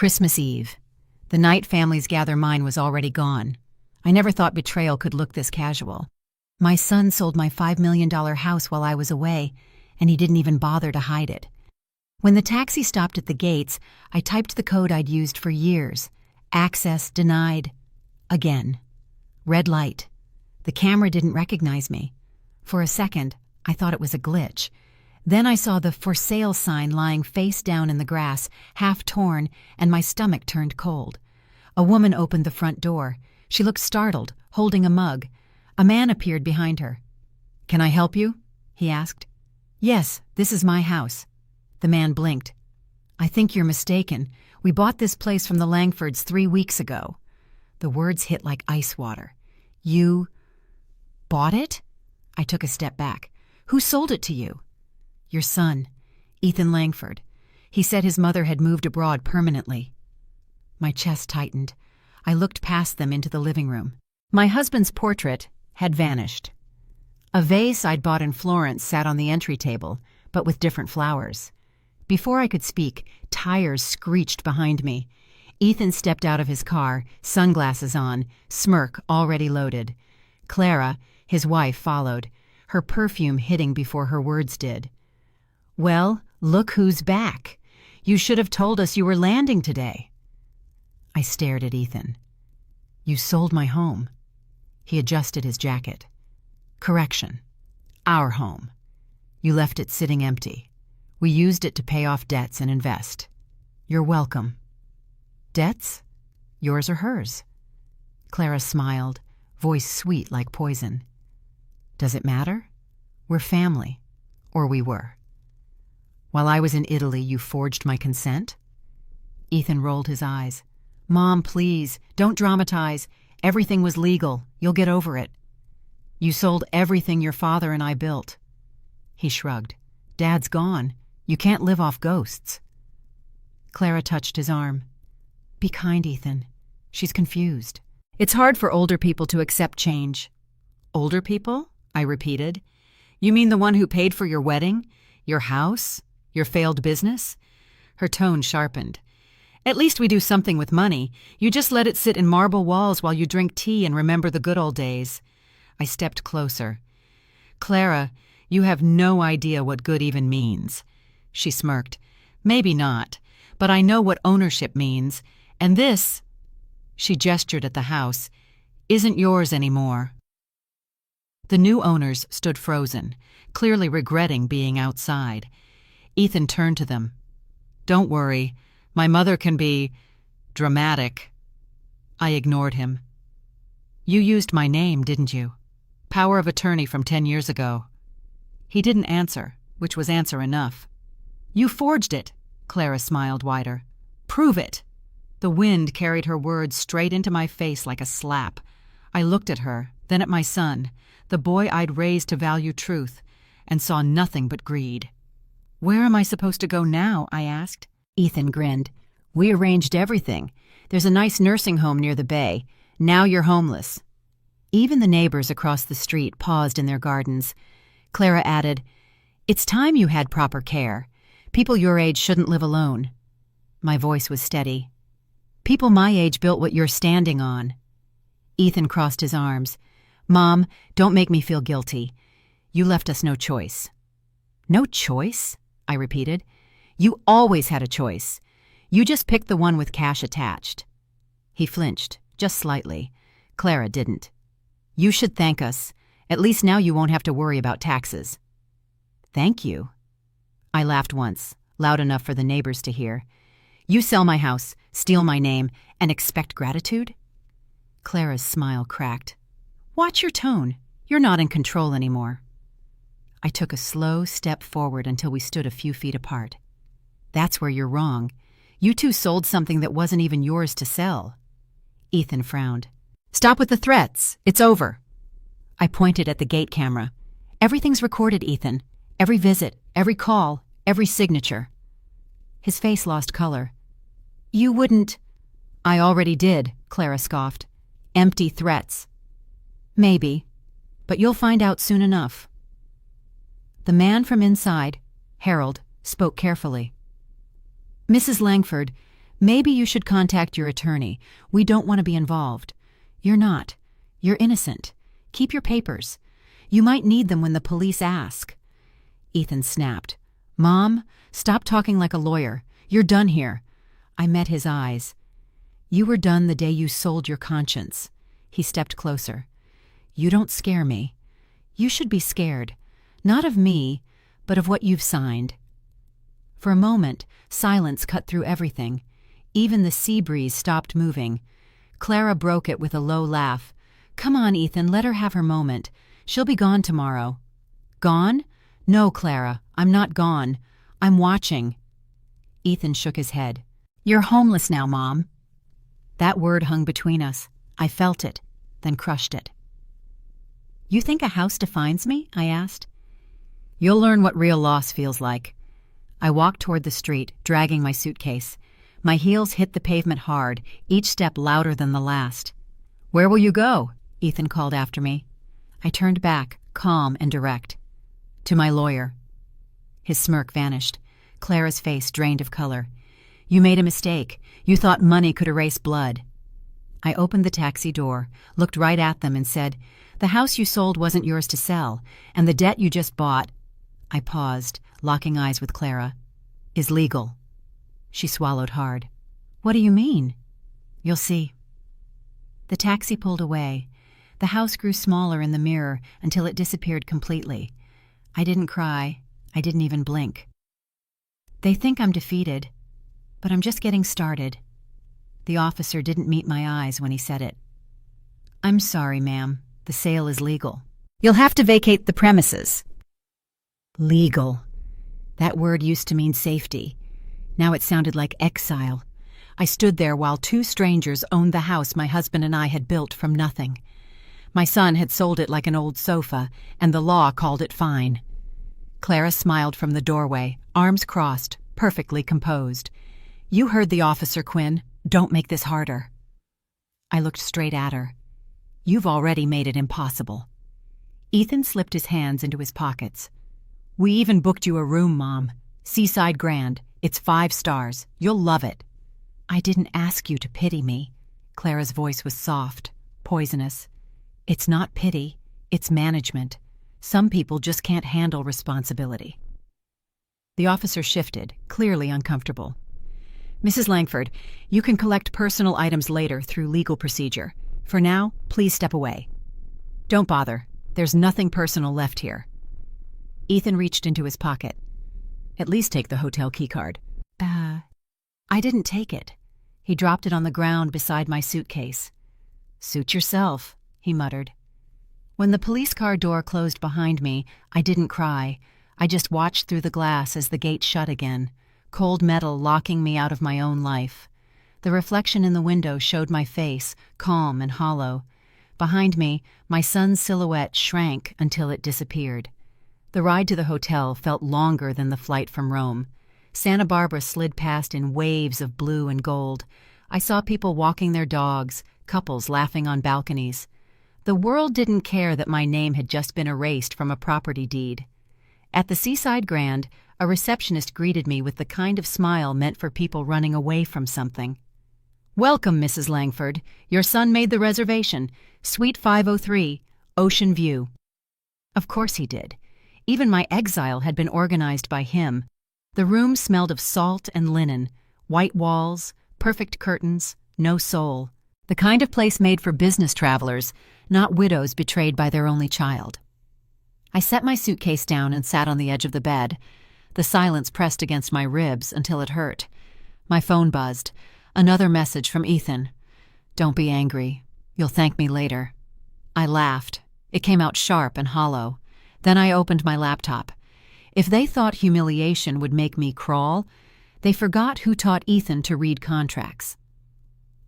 Christmas Eve. The night families gather mine was already gone. I never thought betrayal could look this casual. My son sold my $5 million house while I was away, and he didn't even bother to hide it. When the taxi stopped at the gates, I typed the code I'd used for years. Access denied. Again. Red light. The camera didn't recognize me. For a second, I thought it was a glitch. Then I saw the for sale sign lying face down in the grass, half torn, and my stomach turned cold. A woman opened the front door. She looked startled, holding a mug. A man appeared behind her. "Can I help you?" he asked. "Yes, this is my house." The man blinked. "I think you're mistaken. We bought this place from the Langfords 3 weeks ago." The words hit like ice water. "You bought it?" I took a step back. "Who sold it to you?" "Your son, Ethan Langford. He said his mother had moved abroad permanently." My chest tightened. I looked past them into the living room. My husband's portrait had vanished. A vase I'd bought in Florence sat on the entry table, but with different flowers. Before I could speak, tires screeched behind me. Ethan stepped out of his car, sunglasses on, smirk already loaded. Clara, his wife, followed, her perfume hitting before her words did. "Well, look who's back. You should have told us you were landing today." I stared at Ethan. "You sold my home." He adjusted his jacket. "Correction. Our home. You left it sitting empty. We used it to pay off debts and invest. You're welcome." "Debts? Yours or hers?" Clara smiled, voice sweet like poison. "Does it matter? We're family. Or we were. While I was in Italy, you forged my consent?" Ethan rolled his eyes. "Mom, please, don't dramatize. Everything was legal. You'll get over it." "You sold everything your father and I built." He shrugged. "Dad's gone. You can't live off ghosts." Clara touched his arm. "Be kind, Ethan. She's confused. It's hard for older people to accept change." "Older people?" I repeated. "You mean the one who paid for your wedding? Your house? Your failed business?" Her tone sharpened. "At least we do something with money. You just let it sit in marble walls while you drink tea and remember the good old days." I stepped closer. "Clara, you have no idea what good even means." She smirked. "Maybe not, but I know what ownership means. And this," she gestured at the house, "isn't yours anymore." The new owners stood frozen, clearly regretting being outside. Ethan turned to them. "Don't worry. My mother can be dramatic." I ignored him. "You used my name, didn't you? Power of attorney from 10 years ago." He didn't answer, which was answer enough. "You forged it." Clara smiled wider. "Prove it." The wind carried her words straight into my face like a slap. I looked at her, then at my son, the boy I'd raised to value truth, and saw nothing but greed. "Where am I supposed to go now?" I asked. Ethan grinned. "We arranged everything. There's a nice nursing home near the bay. Now you're homeless." Even the neighbors across the street paused in their gardens. Clara added, "It's time you had proper care. People your age shouldn't live alone." My voice was steady. "People my age built what you're standing on." Ethan crossed his arms. "Mom, don't make me feel guilty. You left us no choice." "No choice?" I repeated. "You always had a choice. You just picked the one with cash attached." He flinched, just slightly. Clara didn't. "You should thank us. At least now you won't have to worry about taxes." "Thank you?" I laughed once, loud enough for the neighbors to hear. "You sell my house, steal my name, and expect gratitude?" Clara's smile cracked. "Watch your tone. You're not in control anymore." I took a slow step forward until we stood a few feet apart. "That's where you're wrong. You two sold something that wasn't even yours to sell." Ethan frowned. "Stop with the threats. It's over." I pointed at the gate camera. "Everything's recorded, Ethan. Every visit, every call, every signature." His face lost color. "You wouldn't—" "I already did," Clara scoffed. "Empty threats." "Maybe, but you'll find out soon enough." The man from inside, Harold, spoke carefully. "Mrs. Langford, Maybe you should contact your attorney. We don't want to be involved. You're not. You're innocent. Keep your papers. You might need them when the police ask. Ethan snapped. Mom, stop talking like a lawyer. You're done here. I met his eyes. You were done the day you sold your conscience. He stepped closer. You don't scare me. You should be scared. Not of me, but of what you've signed. For a moment, silence cut through everything. Even the sea breeze stopped moving. Clara broke it with a low laugh. Come on, Ethan, let her have her moment. She'll be gone tomorrow. Gone? No, Clara, I'm not gone. I'm watching. Ethan shook his head. You're homeless now, Mom. That word hung between us. I felt it, then crushed it. You think a house defines me? I asked. You'll learn what real loss feels like. I walked toward the street, dragging my suitcase. My heels hit the pavement hard, each step louder than the last. Where will you go? Ethan called after me. I turned back, calm and direct. To my lawyer. His smirk vanished. Clara's face drained of color. You made a mistake. You thought money could erase blood. I opened the taxi door, looked right at them and said, The house you sold wasn't yours to sell, and the debt you just bought— I paused, locking eyes with Clara— is legal. She swallowed hard. What do you mean? You'll see. The taxi pulled away. The house grew smaller in the mirror until it disappeared completely. I didn't cry. I didn't even blink. They think I'm defeated, but I'm just getting started. The officer didn't meet my eyes when he said it. I'm sorry, ma'am. The sale is legal. You'll have to vacate the premises. Legal. That word used to mean safety. Now it sounded like exile. I stood there while two strangers owned the house my husband and I had built from nothing. My son had sold it like an old sofa, and the law called it fine. Clara smiled from the doorway, arms crossed, perfectly composed. You heard the officer, Quinn. Don't make this harder. I looked straight at her. You've already made it impossible. Ethan slipped his hands into his pockets. We even booked you a room, Mom. Seaside Grand. It's 5 stars. You'll love it. I didn't ask you to pity me. Clara's voice was soft, poisonous. It's not pity. It's management. Some people just can't handle responsibility. The officer shifted, clearly uncomfortable. Mrs. Langford, you can collect personal items later through legal procedure. For now, please step away. Don't bother. There's nothing personal left here. Ethan reached into his pocket. At least take the hotel keycard. I didn't take it. He dropped it on the ground beside my suitcase. Suit yourself, he muttered. When the police car door closed behind me, I didn't cry. I just watched through the glass as the gate shut again, cold metal locking me out of my own life. The reflection in the window showed my face, calm and hollow. Behind me, my son's silhouette shrank until it disappeared. The ride to the hotel felt longer than the flight from Rome. Santa Barbara slid past in waves of blue and gold. I saw people walking their dogs, couples laughing on balconies. The world didn't care that my name had just been erased from a property deed. At the Seaside Grand, a receptionist greeted me with the kind of smile meant for people running away from something. Welcome, Mrs. Langford. Your son made the reservation. Suite 503, Ocean View. Of course he did. Even my exile had been organized by him. The room smelled of salt and linen, white walls, perfect curtains, no soul. The kind of place made for business travelers, not widows betrayed by their only child. I set my suitcase down and sat on the edge of the bed. The silence pressed against my ribs until it hurt. My phone buzzed. Another message from Ethan. Don't be angry. You'll thank me later. I laughed. It came out sharp and hollow. Then I opened my laptop. If they thought humiliation would make me crawl, they forgot who taught Ethan to read contracts.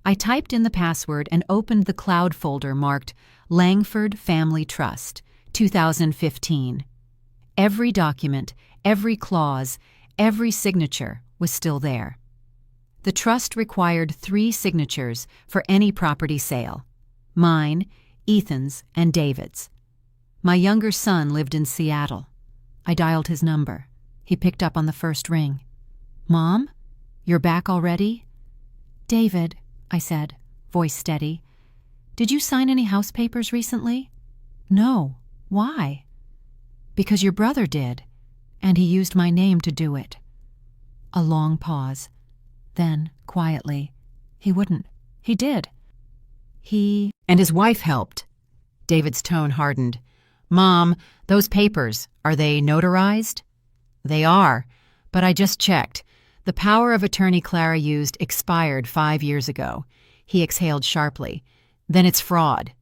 I typed in the password and opened the cloud folder marked Langford Family Trust, 2015. Every document, every clause, every signature was still there. The trust required 3 signatures for any property sale: mine, Ethan's, and David's. My younger son lived in Seattle. I dialed his number. He picked up on the first ring. Mom? You're back already? David, I said, voice steady, did you sign any house papers recently? No. Why? Because your brother did, and he used my name to do it. A long pause. Then, quietly, he wouldn't. He did. And his wife helped. David's tone hardened. Mom, those papers, are they notarized? They are, but I just checked. The power of attorney Clara used expired 5 years ago. He exhaled sharply. Then it's fraud.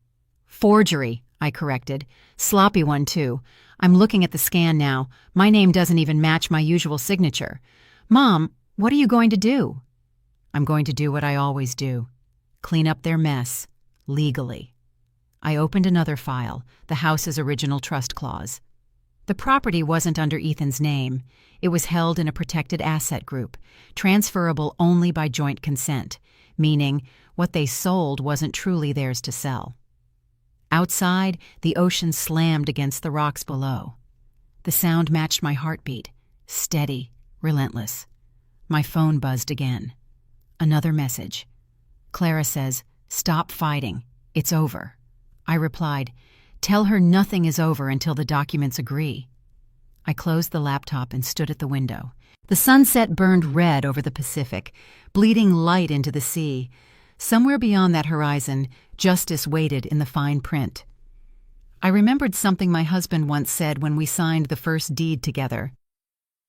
Forgery, I corrected. Sloppy one, too. I'm looking at the scan now. My name doesn't even match my usual signature. Mom, what are you going to do? I'm going to do what I always do. Clean up their mess. Legally. I opened another file, the house's original trust clause. The property wasn't under Ethan's name. It was held in a protected asset group, transferable only by joint consent, meaning what they sold wasn't truly theirs to sell. Outside, the ocean slammed against the rocks below. The sound matched my heartbeat, steady, relentless. My phone buzzed again. Another message. Clara says, "Stop fighting. It's over." I replied, "Tell her nothing is over until the documents agree." I closed the laptop and stood at the window. The sunset burned red over the Pacific, bleeding light into the sea. Somewhere beyond that horizon, justice waited in the fine print. I remembered something my husband once said when we signed the first deed together.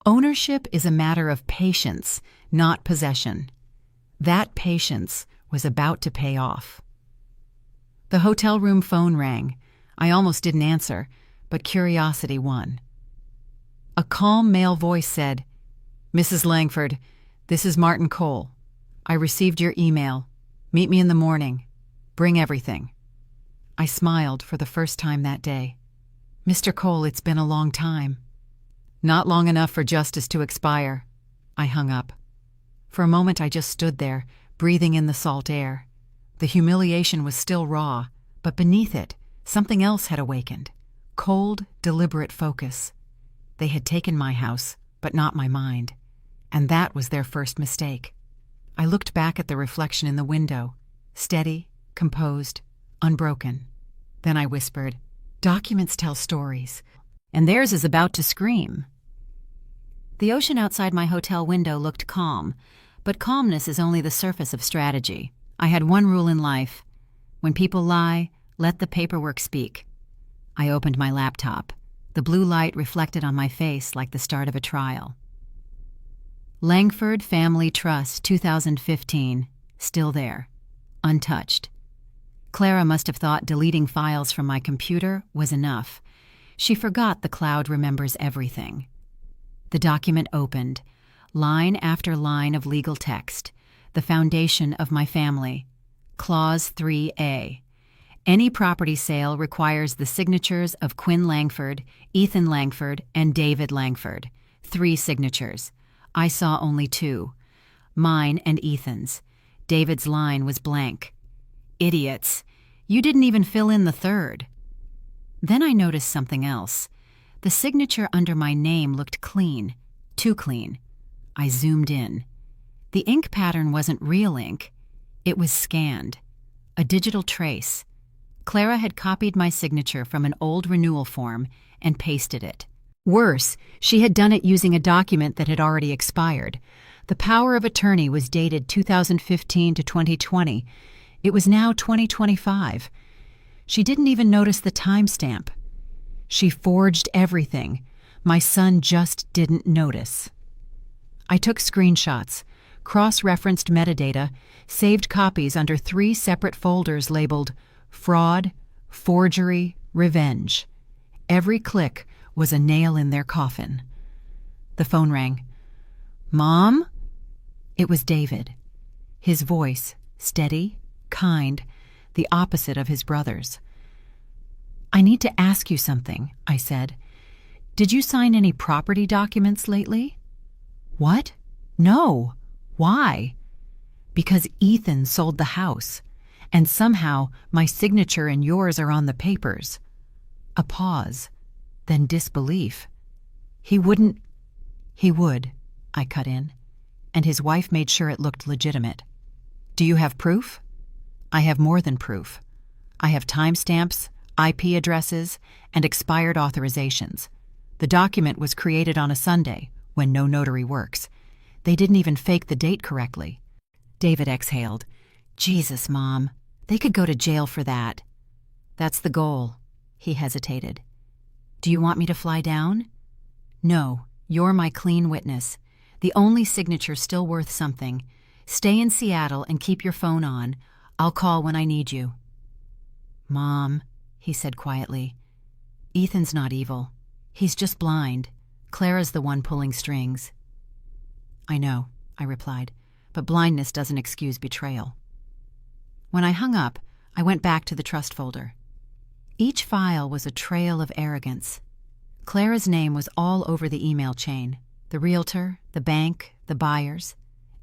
Ownership is a matter of patience, not possession. That patience was about to pay off. The hotel room phone rang. I almost didn't answer, but curiosity won. A calm male voice said, "Mrs. Langford, this is Martin Cole. I received your email. Meet me in the morning. Bring everything." I smiled for the first time that day. "Mr. Cole, it's been a long time." "Not long enough for justice to expire." I hung up. For a moment I just stood there, breathing in the salt air. The humiliation was still raw, but beneath it, something else had awakened. Cold, deliberate focus. They had taken my house, but not my mind. And that was their first mistake. I looked back at the reflection in the window, steady, composed, unbroken. Then I whispered, "Documents tell stories, and theirs is about to scream." The ocean outside my hotel window looked calm, but calmness is only the surface of strategy. I had one rule in life. When people lie, let the paperwork speak. I opened my laptop. The blue light reflected on my face like the start of a trial. Langford Family Trust, 2015, still there, untouched. Clara must have thought deleting files from my computer was enough. She forgot the cloud remembers everything. The document opened, line after line of legal text, the foundation of my family. Clause 3A. Any property sale requires the signatures of Quinn Langford, Ethan Langford, and David Langford. 3 signatures. I saw only 2. Mine and Ethan's. David's line was blank. Idiots. You didn't even fill in the 3rd. Then I noticed something else. The signature under my name looked clean. Too clean. I zoomed in. The ink pattern wasn't real ink. It was scanned. A digital trace. Clara had copied my signature from an old renewal form and pasted it. Worse, she had done it using a document that had already expired. The power of attorney was dated 2015 to 2020. It was now 2025. She didn't even notice the timestamp. She forged everything. My son just didn't notice. I took screenshots, cross-referenced metadata, saved copies under 3 separate folders labeled Fraud, Forgery, Revenge. Every click was a nail in their coffin. The phone rang. "Mom?" It was David. His voice, steady, kind, the opposite of his brother's. "I need to ask you something," I said. "Did you sign any property documents lately?" "What? No. Why?" "Because Ethan sold the house, and somehow my signature and yours are on the papers." A pause, then disbelief. "He wouldn't—" "He would," I cut in, and his wife made sure it looked legitimate. Do you have proof? I have more than proof. I have timestamps, IP addresses, and expired authorizations. The document was created on a Sunday, when no notary works. They didn't even fake the date correctly. David exhaled. Jesus, Mom. They could go to jail for that. That's the goal. He hesitated. Do you want me to fly down? No, you're my clean witness. The only signature still worth something. Stay in Seattle and keep your phone on. I'll call when I need you. Mom, he said quietly, Ethan's not evil. He's just blind. Clara's the one pulling strings. I know, I replied, but blindness doesn't excuse betrayal. When I hung up, I went back to the trust folder. Each file was a trail of arrogance. Clara's name was all over the email chain. The realtor, the bank, the buyers.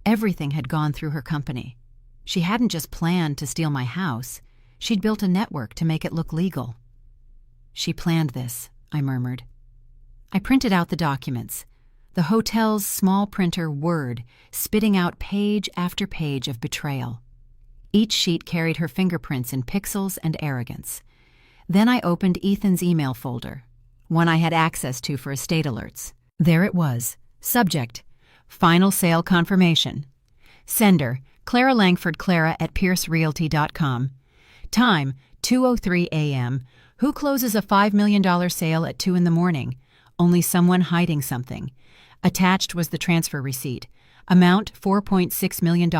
Everything had gone through her company. She hadn't just planned to steal my house. She'd built a network to make it look legal. She planned this, I murmured. I printed out the documents. The hotel's small printer Word, spitting out page after page of betrayal. Each sheet carried her fingerprints in pixels and arrogance. Then I opened Ethan's email folder, one I had access to for estate alerts. There it was. Subject: Final sale confirmation. Sender: Clara Langford, Clara@PierceRealty.com. Time: 2:03 a.m. Who closes a $5 million sale at 2 in the morning? Only someone hiding something. Attached was the transfer receipt. Amount: $4.6 million.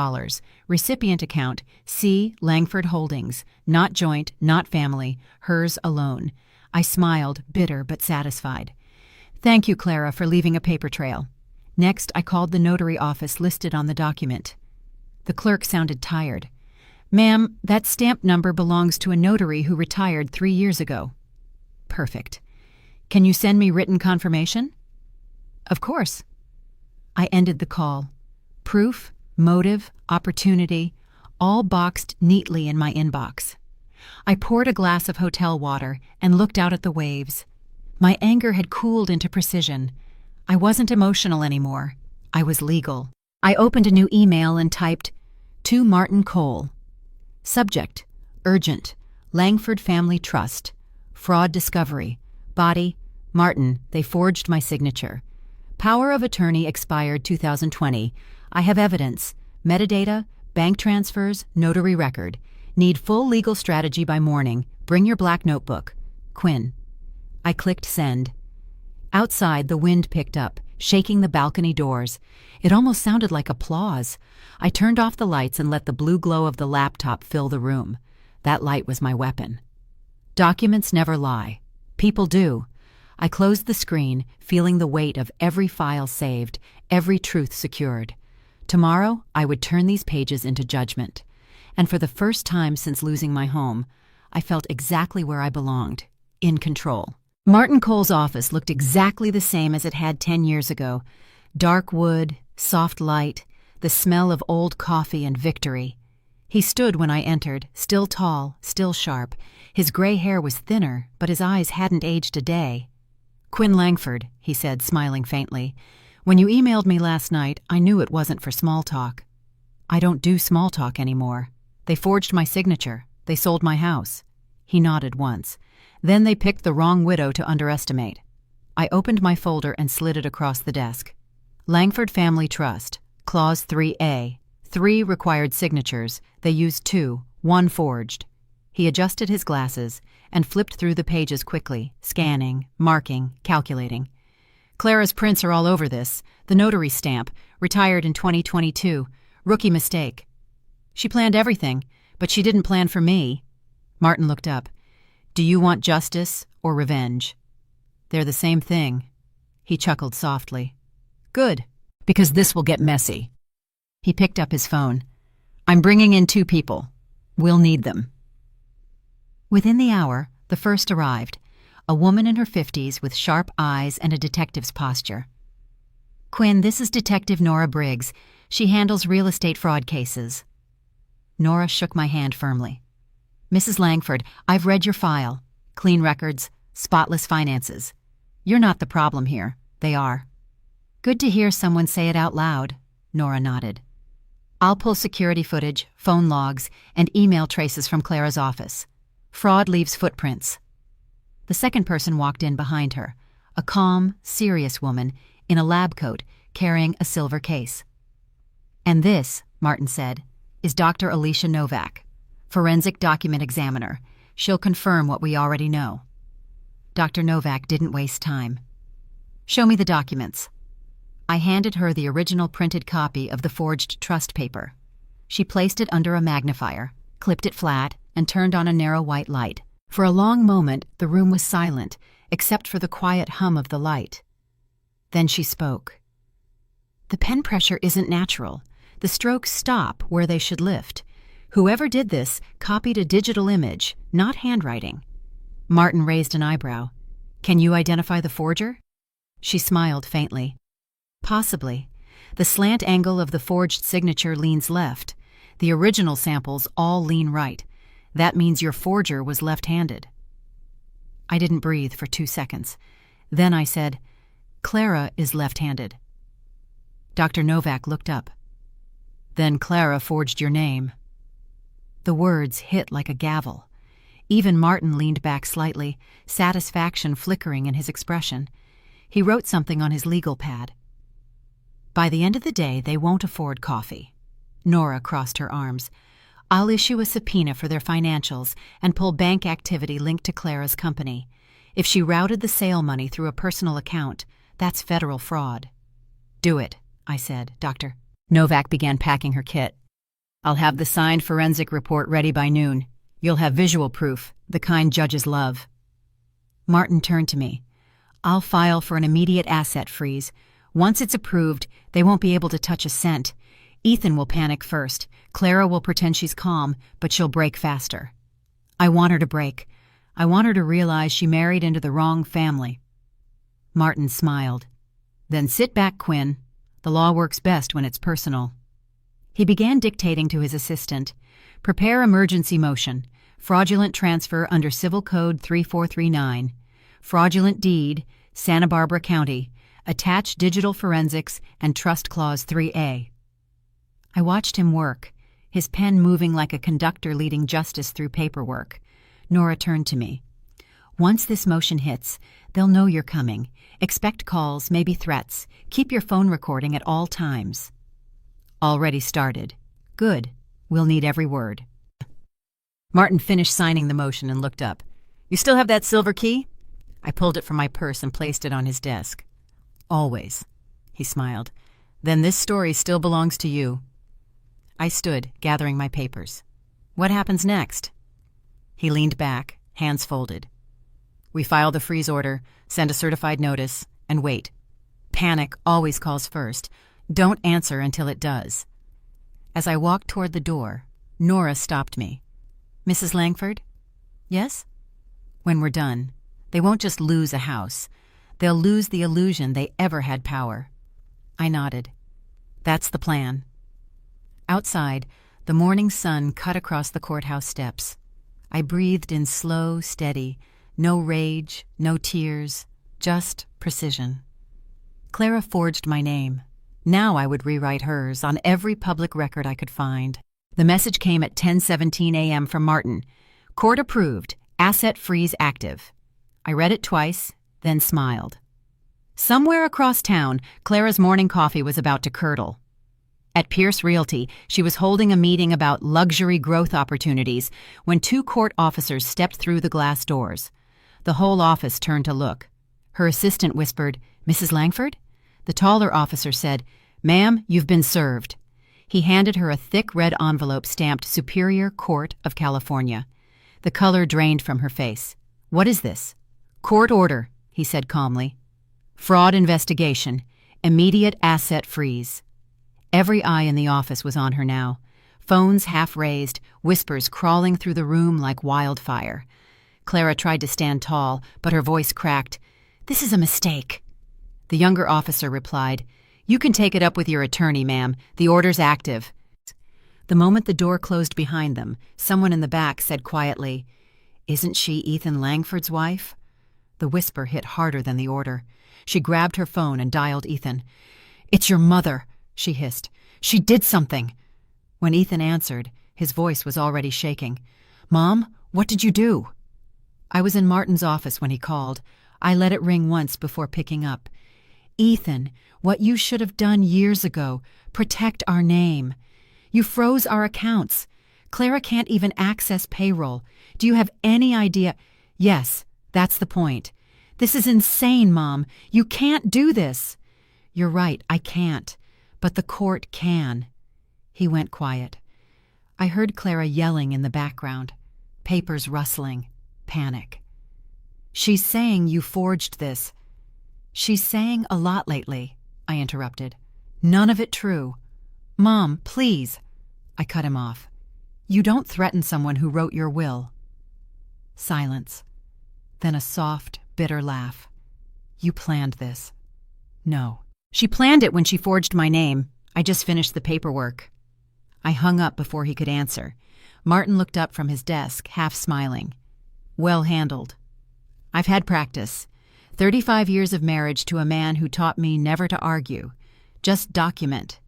Recipient account: C. Langford Holdings. Not joint, not family. Hers alone. I smiled, bitter but satisfied. Thank you, Clara, for leaving a paper trail. Next, I called the notary office listed on the document. The clerk sounded tired. Ma'am, that stamp number belongs to a notary who retired 3 years ago. Perfect. Can you send me written confirmation? Of course. I ended the call. Proof, motive, opportunity, all boxed neatly in my inbox. I poured a glass of hotel water and looked out at the waves. My anger had cooled into precision. I wasn't emotional anymore. I was legal. I opened a new email and typed, To Martin Cole. Subject: Urgent. Langford Family Trust. Fraud discovery. Body: Martin. They forged my signature. Power of attorney expired 2020. I have evidence. Metadata, bank transfers, notary record. Need full legal strategy by morning. Bring your black notebook. Quinn. I clicked send. Outside, the wind picked up, shaking the balcony doors. It almost sounded like applause. I turned off the lights and let the blue glow of the laptop fill the room. That light was my weapon. Documents never lie. People do. I closed the screen, feeling the weight of every file saved, every truth secured. Tomorrow, I would turn these pages into judgment. And for the first time since losing my home, I felt exactly where I belonged, in control. Martin Cole's office looked exactly the same as it had 10 years ago. Dark wood, soft light, the smell of old coffee and victory. He stood when I entered, still tall, still sharp. His gray hair was thinner, but his eyes hadn't aged a day. Quinn Langford, he said, smiling faintly. When you emailed me last night, I knew it wasn't for small talk. I don't do small talk anymore. They forged my signature. They sold my house. He nodded once. Then they picked the wrong widow to underestimate. I opened my folder and slid it across the desk. Langford Family Trust, Clause 3A. 3 required signatures. They used 2, 1 forged. He adjusted his glasses and flipped through the pages quickly, scanning, marking, calculating. Clara's prints are all over this. The notary stamp, retired in 2022. Rookie mistake. She planned everything, but she didn't plan for me. Martin looked up. Do you want justice or revenge? They're the same thing. He chuckled softly. Good, because this will get messy. He picked up his phone. I'm bringing in 2 people. We'll need them. Within the hour, the first arrived, a woman in her 50s with sharp eyes and a detective's posture. Quinn, this is Detective Nora Briggs. She handles real estate fraud cases. Nora shook my hand firmly. Mrs. Langford, I've read your file. Clean records, spotless finances. You're not the problem here. They are. Good to hear someone say it out loud. Nora nodded. I'll pull security footage, phone logs, and email traces from Clara's office. Fraud leaves footprints. The second person walked in behind her, a calm, serious woman in a lab coat carrying a silver case. "And this," Martin said, "is Dr. Alicia Novak, forensic document examiner. She'll confirm what we already know." Dr. Novak didn't waste time. "Show me the documents." I handed her the original printed copy of the forged trust paper. She placed it under a magnifier, clipped it flat, and turned on a narrow white light. For a long moment, the room was silent, except for the quiet hum of the light. Then she spoke. "The pen pressure isn't natural. The strokes stop where they should lift. Whoever did this copied a digital image, not handwriting." Martin raised an eyebrow. "Can you identify the forger?" She smiled faintly. "Possibly. The slant angle of the forged signature leans left. The original samples all lean right. That means your forger was left-handed." I didn't breathe for 2 seconds. Then I said, "Clara is left-handed." Dr. Novak looked up. "Then Clara forged your name." The words hit like a gavel. Even Martin leaned back slightly, satisfaction flickering in his expression. He wrote something on his legal pad. "By the end of the day, they won't afford coffee." Nora crossed her arms. "I'll issue a subpoena for their financials and pull bank activity linked to Clara's company. If she routed the sale money through a personal account, that's federal fraud." "Do it," I said. "Doctor." Novak began packing her kit. "I'll have the signed forensic report ready by noon. You'll have visual proof, the kind judges love." Martin turned to me. "I'll file for an immediate asset freeze. Once it's approved, they won't be able to touch a cent. Ethan will panic first. Clara will pretend she's calm, but she'll break faster. I want her to break. I want her to realize she married into the wrong family." Martin smiled. "Then sit back, Quinn. The law works best when it's personal." He began dictating to his assistant. "Prepare emergency motion. Fraudulent transfer under Civil Code 3439. Fraudulent deed, Santa Barbara County. Attach digital forensics and trust clause 3A. I watched him work, his pen moving like a conductor leading justice through paperwork. Nora turned to me. "Once this motion hits, they'll know you're coming. Expect calls, maybe threats. Keep your phone recording at all times." "Already started." "Good. We'll need every word." Martin finished signing the motion and looked up. "You still have that silver key?" I pulled it from my purse and placed it on his desk. "Always." He smiled. "Then this story still belongs to you." I stood, gathering my papers. "What happens next?" He leaned back, hands folded. "We file the freeze order, send a certified notice, and wait. Panic always calls first. Don't answer until it does." As I walked toward the door, Nora stopped me. "Mrs. Langford?" "Yes?" "When we're done, they won't just lose a house. They'll lose the illusion they ever had power." I nodded. "That's the plan." Outside, the morning sun cut across the courthouse steps. I breathed in slow, steady, no rage, no tears, just precision. Clara forged my name. Now I would rewrite hers on every public record I could find. The message came at 10:17 a.m. from Martin. "Court approved. Asset freeze active." I read it twice, then smiled. Somewhere across town, Clara's morning coffee was about to curdle. At Pierce Realty, she was holding a meeting about luxury growth opportunities when 2 court officers stepped through the glass doors. The whole office turned to look. Her assistant whispered, "Mrs. Langford?" The taller officer said, "Ma'am, you've been served." He handed her a thick red envelope stamped Superior Court of California. The color drained from her face. "What is this?" "Court order," he said calmly. "Fraud investigation. Immediate asset freeze." Every eye in the office was on her now. Phones half raised, whispers crawling through the room like wildfire. Clara tried to stand tall, but her voice cracked. "This is a mistake." The younger officer replied, "You can take it up with your attorney, ma'am. The order's active." The moment the door closed behind them, someone in the back said quietly, "Isn't she Ethan Langford's wife?" The whisper hit harder than the order. She grabbed her phone and dialed Ethan. "It's your mother," she hissed. "She did something." When Ethan answered, his voice was already shaking. "Mom, what did you do?" I was in Martin's office when he called. I let it ring once before picking up. "Ethan, what you should have done years ago. Protect our name. You froze our accounts. Clara can't even access payroll. Do you have any idea?" "Yes, that's the point. This is insane, Mom. You can't do this." "You're right, I can't. But the court can." He went quiet. I heard Clara yelling in the background. Papers rustling. Panic. "She's saying you forged this." "She's saying a lot lately," I interrupted. "None of it true." "Mom, please." I cut him off. "You don't threaten someone who wrote your will." Silence. Then a soft, bitter laugh. "You planned this." "No. She planned it when she forged my name. I just finished the paperwork." I hung up before he could answer. Martin looked up from his desk, half smiling. "Well handled. I've had practice. 35 years of marriage to a man who taught me never to argue. Just document."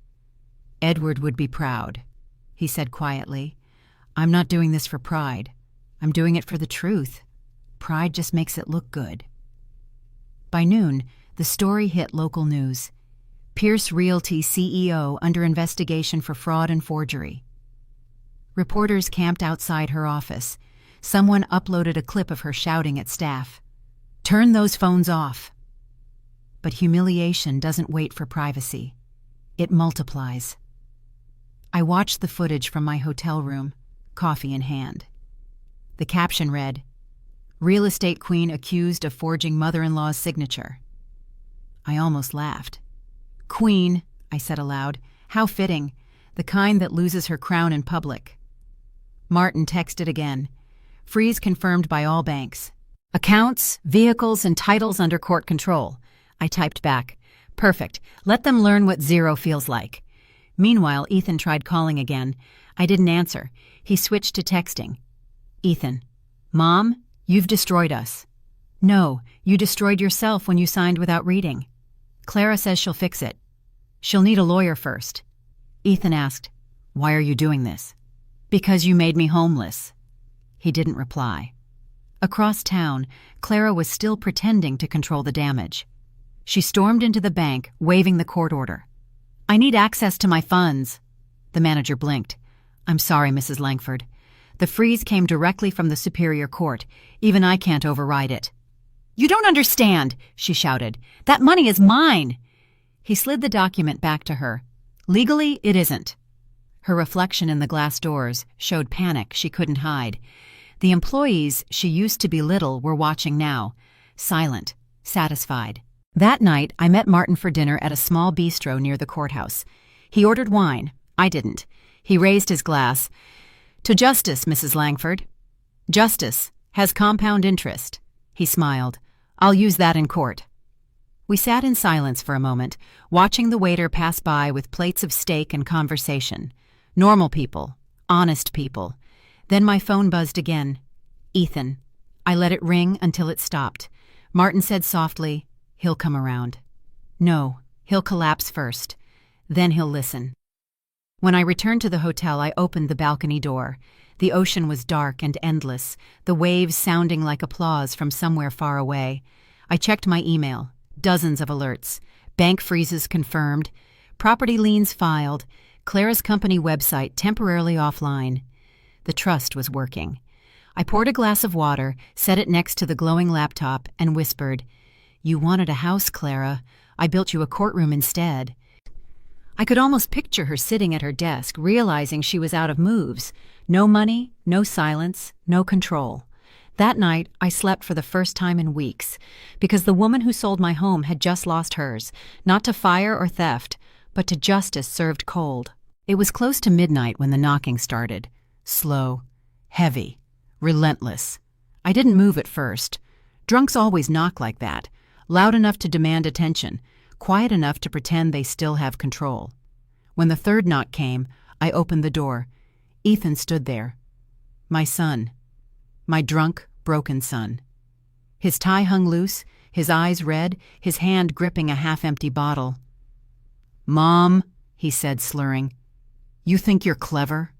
"Edward would be proud," he said quietly. "I'm not doing this for pride. I'm doing it for the truth. Pride just makes it look good." By noon, the story hit local news. Pierce Realty CEO under investigation for fraud and forgery. Reporters camped outside her office. Someone uploaded a clip of her shouting at staff, "Turn those phones off." But humiliation doesn't wait for privacy. It multiplies. I watched the footage from my hotel room, coffee in hand. The caption read, "Real estate queen accused of forging mother-in-law's signature." I almost laughed. "Queen," I said aloud. "How fitting. The kind that loses her crown in public." Martin texted again. "Freeze confirmed by all banks. Accounts, vehicles, and titles under court control." I typed back. "Perfect. Let them learn what zero feels like." Meanwhile, Ethan tried calling again. I didn't answer. He switched to texting. "Ethan, Mom, you've destroyed us." "No, you destroyed yourself when you signed without reading." "Clara says she'll fix it. She'll need a lawyer first." Ethan asked, "Why are you doing this?" "Because you made me homeless." He didn't reply. Across town, Clara was still pretending to control the damage. She stormed into the bank, waving the court order. "I need access to my funds." The manager blinked. "I'm sorry, Mrs. Langford. The freeze came directly from the Superior Court. Even I can't override it." "You don't understand," she shouted. "That money is mine." He slid the document back to her. "Legally, it isn't." Her reflection in the glass doors showed panic she couldn't hide. The employees she used to belittle were watching now, silent, satisfied. That night, I met Martin for dinner at a small bistro near the courthouse. He ordered wine. I didn't. He raised his glass. "To justice, Mrs. Langford." "Justice has compound interest." He smiled. "I'll use that in court." We sat in silence for a moment, watching the waiter pass by with plates of steak and conversation. Normal people, honest people. Then my phone buzzed again. "Ethan." I let it ring until it stopped. Martin said softly, "He'll come around." "No, he'll collapse first. Then he'll listen." When I returned to the hotel, I opened the balcony door. The ocean was dark and endless, the waves sounding like applause from somewhere far away. I checked my email. Dozens of alerts. Bank freezes confirmed. Property liens filed. Clara's company website temporarily offline. The trust was working. I poured a glass of water, set it next to the glowing laptop, and whispered, "You wanted a house, Clara. I built you a courtroom instead." I could almost picture her sitting at her desk, realizing she was out of moves. No money, no silence, no control. That night, I slept for the first time in weeks, because the woman who sold my home had just lost hers, not to fire or theft, but to justice served cold. It was close to midnight when the knocking started. Slow, heavy, relentless. I didn't move at first. Drunks always knock like that, loud enough to demand attention, quiet enough to pretend they still have control. When the third knock came, I opened the door. Ethan stood there. My son. My drunk, broken son. His tie hung loose, his eyes red, his hand gripping a half-empty bottle. "Mom," he said, slurring. You think you're clever?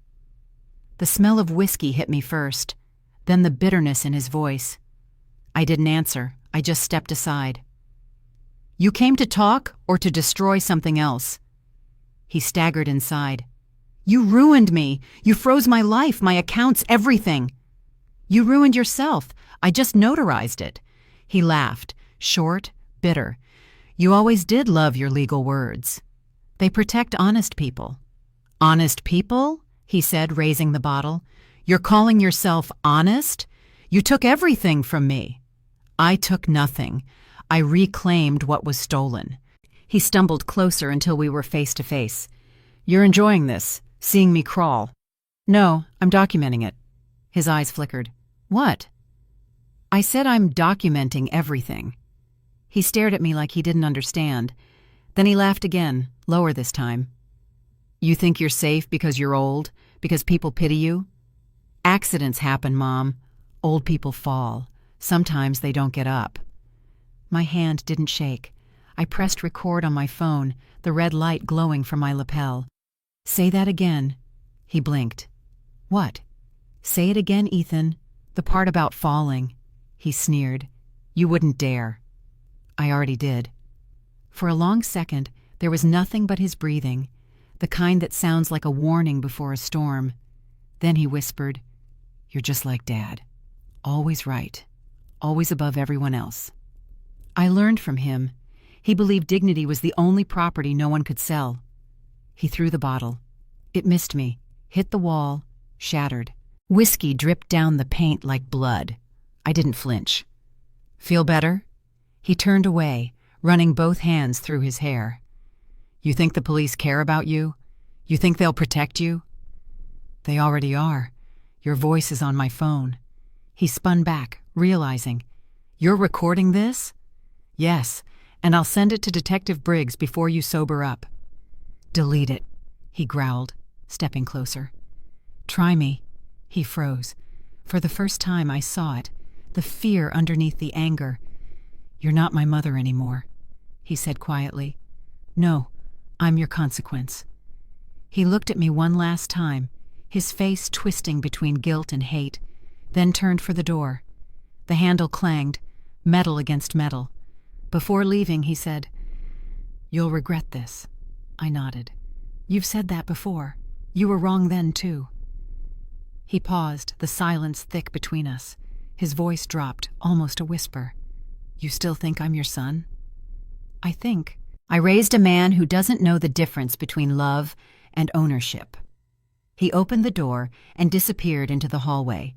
The smell of whiskey hit me first, then the bitterness in his voice. I didn't answer. I just stepped aside. You came to talk or to destroy something else? He staggered inside. You ruined me. You froze my life, my accounts, everything. You ruined yourself. I just notarized it. He laughed, short, bitter. You always did love your legal words. They protect honest people. Honest people? He said, raising the bottle. You're calling yourself honest? You took everything from me. I took nothing. I reclaimed what was stolen. He stumbled closer until we were face to face. You're enjoying this, seeing me crawl. No, I'm documenting it. His eyes flickered. What? I said I'm documenting everything. He stared at me like he didn't understand. Then he laughed again, lower this time. You think you're safe because you're old? Because people pity you? Accidents happen, Mom. Old people fall. Sometimes they don't get up. My hand didn't shake. I pressed record on my phone, the red light glowing from my lapel. Say that again. He blinked. What? Say it again, Ethan. The part about falling. He sneered. You wouldn't dare. I already did. For a long second, there was nothing but his breathing, the kind that sounds like a warning before a storm. Then he whispered, You're just like Dad. Always right. Always above everyone else. I learned from him. He believed dignity was the only property no one could sell. He threw the bottle. It missed me, hit the wall, shattered. Whiskey dripped down the paint like blood. I didn't flinch. Feel better? He turned away, running both hands through his hair. You think the police care about you? You think they'll protect you? They already are. Your voice is on my phone. He spun back, realizing. You're recording this? Yes, and I'll send it to Detective Briggs before you sober up. Delete it, he growled, stepping closer. Try me. He froze. For the first time I saw it, the fear underneath the anger. You're not my mother anymore, he said quietly. No, I'm your consequence. He looked at me one last time, his face twisting between guilt and hate, then turned for the door. The handle clanged, metal against metal. Before leaving, he said, You'll regret this. I nodded. You've said that before. You were wrong then, too. He paused, the silence thick between us. His voice dropped, almost a whisper. You still think I'm your son? I think. I raised a man who doesn't know the difference between love and ownership. He opened the door and disappeared into the hallway.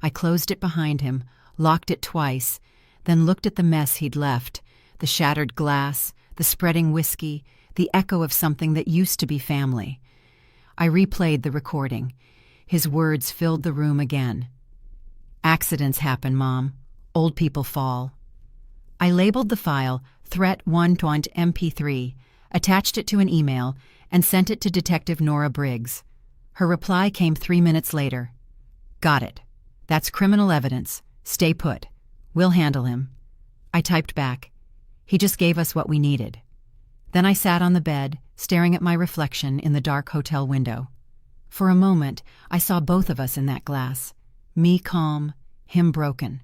I closed it behind him, locked it twice, then looked at the mess he'd left, the shattered glass, the spreading whiskey, the echo of something that used to be family. I replayed the recording. His words filled the room again. Accidents happen, Mom. Old people fall. I labeled the file Threat 1.mp3, attached it to an email, and sent it to Detective Nora Briggs. Her reply came 3 minutes later. Got it. That's criminal evidence. Stay put. We'll handle him. I typed back. He just gave us what we needed. Then I sat on the bed, staring at my reflection in the dark hotel window. For a moment, I saw both of us in that glass. Me calm, him broken.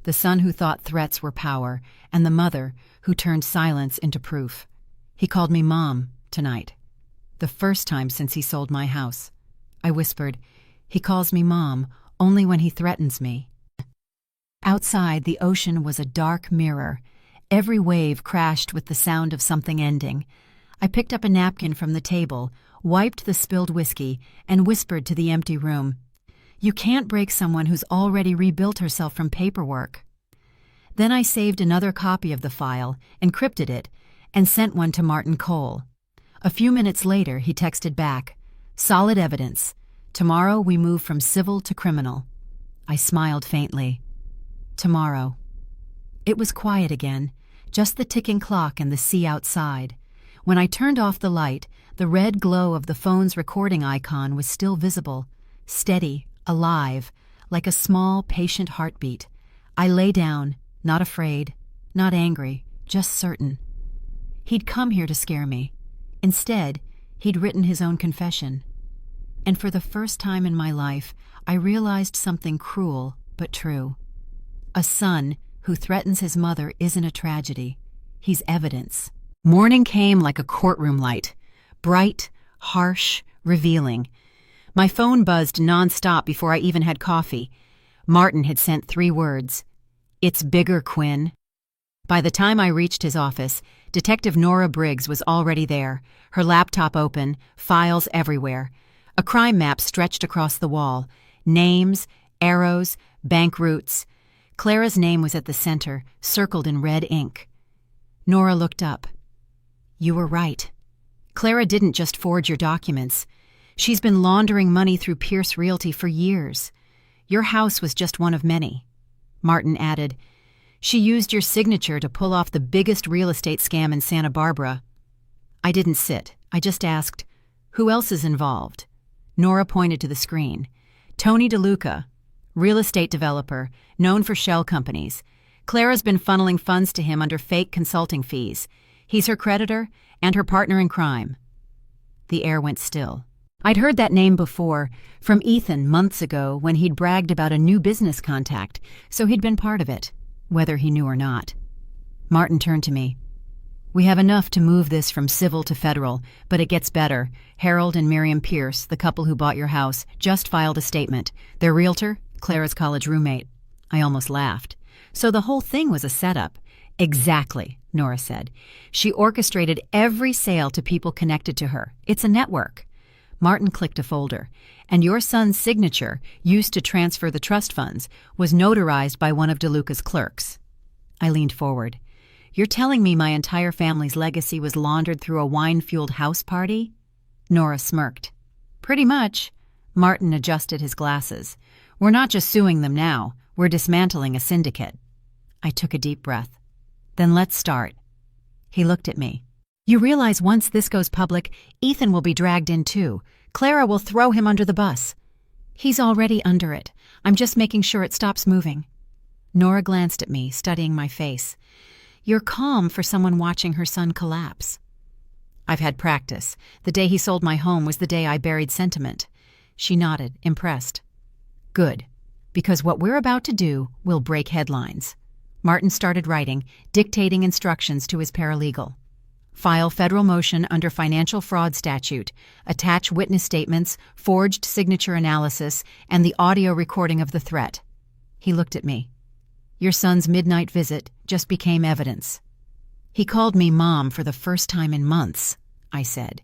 The son who thought threats were power, and the mother who turned silence into proof. He called me Mom tonight. The first time since he sold my house. I whispered, He calls me Mom only when he threatens me. Outside, the ocean was a dark mirror. Every wave crashed with the sound of something ending. I picked up a napkin from the table, wiped the spilled whiskey, and whispered to the empty room, You can't break someone who's already rebuilt herself from paperwork. Then I saved another copy of the file, encrypted it, and sent one to Martin Cole. A few minutes later, he texted back, Solid evidence. Tomorrow we move from civil to criminal. I smiled faintly. Tomorrow. It was quiet again, just the ticking clock and the sea outside. When I turned off the light, the red glow of the phone's recording icon was still visible, steady, alive, like a small, patient heartbeat. I lay down, not afraid, not angry, just certain. He'd come here to scare me. Instead, he'd written his own confession. And for the first time in my life, I realized something cruel but true. A son who threatens his mother isn't a tragedy. He's evidence. Morning came like a courtroom light. Bright, harsh, revealing. My phone buzzed nonstop before I even had coffee. Martin had sent 3 words. "It's bigger, Quinn." By the time I reached his office, Detective Nora Briggs was already there, her laptop open, files everywhere. A crime map stretched across the wall. Names, arrows, bank routes. Clara's name was at the center, circled in red ink. Nora looked up. "You were right. Clara didn't just forge your documents. She's been laundering money through Pierce Realty for years. Your house was just one of many." Martin added, "She used your signature to pull off the biggest real estate scam in Santa Barbara." I didn't sit. I just asked, "Who else is involved?" Nora pointed to the screen. "Tony DeLuca, real estate developer, known for shell companies. Clara's been funneling funds to him under fake consulting fees. He's her creditor and her partner in crime." The air went still. I'd heard that name before, from Ethan months ago when he'd bragged about a new business contact, so he'd been part of it, whether he knew or not. Martin turned to me. "We have enough to move this from civil to federal, but it gets better. Harold and Miriam Pierce, the couple who bought your house, just filed a statement. Their realtor, Clara's college roommate." I almost laughed. "So the whole thing was a setup." "Exactly," Nora said. "She orchestrated every sale to people connected to her. It's a network." Martin clicked a folder. "And your son's signature, used to transfer the trust funds, was notarized by one of DeLuca's clerks." I leaned forward. "You're telling me my entire family's legacy was laundered through a wine-fueled house party?" Nora smirked. "Pretty much." Martin adjusted his glasses. "We're not just suing them now. We're dismantling a syndicate." I took a deep breath. "Then let's start." He looked at me. "You realize once this goes public, Ethan will be dragged in too. Clara will throw him under the bus." "He's already under it. I'm just making sure it stops moving." Nora glanced at me, studying my face. "You're calm for someone watching her son collapse." "I've had practice. The day he sold my home was the day I buried sentiment." She nodded, impressed. "Good, because what we're about to do will break headlines." Martin started writing, dictating instructions to his paralegal. "File federal motion under financial fraud statute. Attach witness statements, forged signature analysis, and the audio recording of the threat." He looked at me. "Your son's midnight visit just became evidence." "He called me Mom for the first time in months," I said.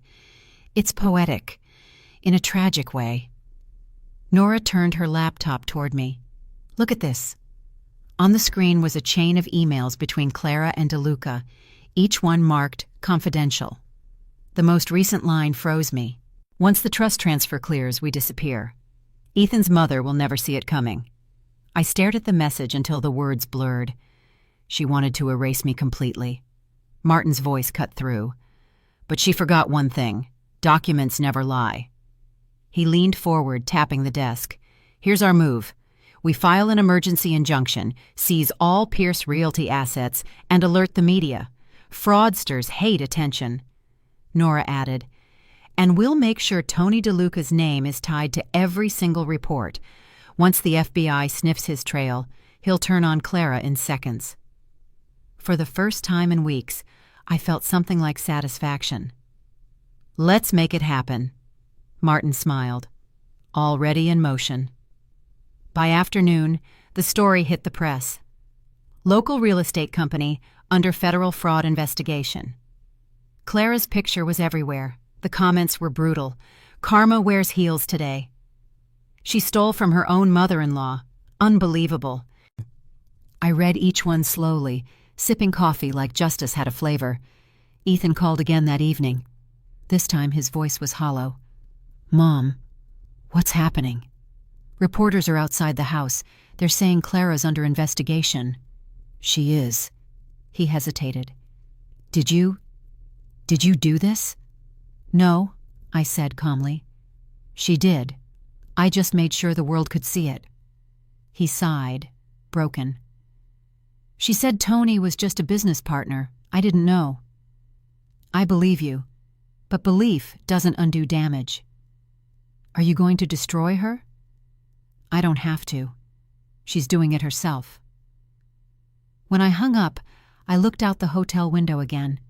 "It's poetic, in a tragic way." Nora turned her laptop toward me. "Look at this." On the screen was a chain of emails between Clara and DeLuca, each one marked confidential. The most recent line froze me. "Once the trust transfer clears, we disappear. Ethan's mother will never see it coming." I stared at the message until the words blurred. She wanted to erase me completely. Martin's voice cut through. "But she forgot one thing. Documents never lie." He leaned forward, tapping the desk. "Here's our move. We file an emergency injunction, seize all Pierce Realty assets, and alert the media. Fraudsters hate attention." Nora added, "And we'll make sure Tony DeLuca's name is tied to every single report. Once the FBI sniffs his trail, he'll turn on Clara in seconds." For the first time in weeks, I felt something like satisfaction. "Let's make it happen." Martin smiled. "Already in motion." By afternoon, the story hit the press. Local real estate company under federal fraud investigation. Clara's picture was everywhere. The comments were brutal. "Karma wears heels today." "She stole from her own mother-in-law. Unbelievable." I read each one slowly, sipping coffee like justice had a flavor. Ethan called again that evening. This time his voice was hollow. "Mom, what's happening?" "Reporters are outside the house. They're saying Clara's under investigation." "She is." He hesitated. Did you do this?" "No," I said calmly. "She did. I just made sure the world could see it." He sighed, broken. "She said Tony was just a business partner. I didn't know." "I believe you, but belief doesn't undo damage." Are you going to destroy her? I don't have to. She's doing it herself. When I hung up, I looked out the hotel window again.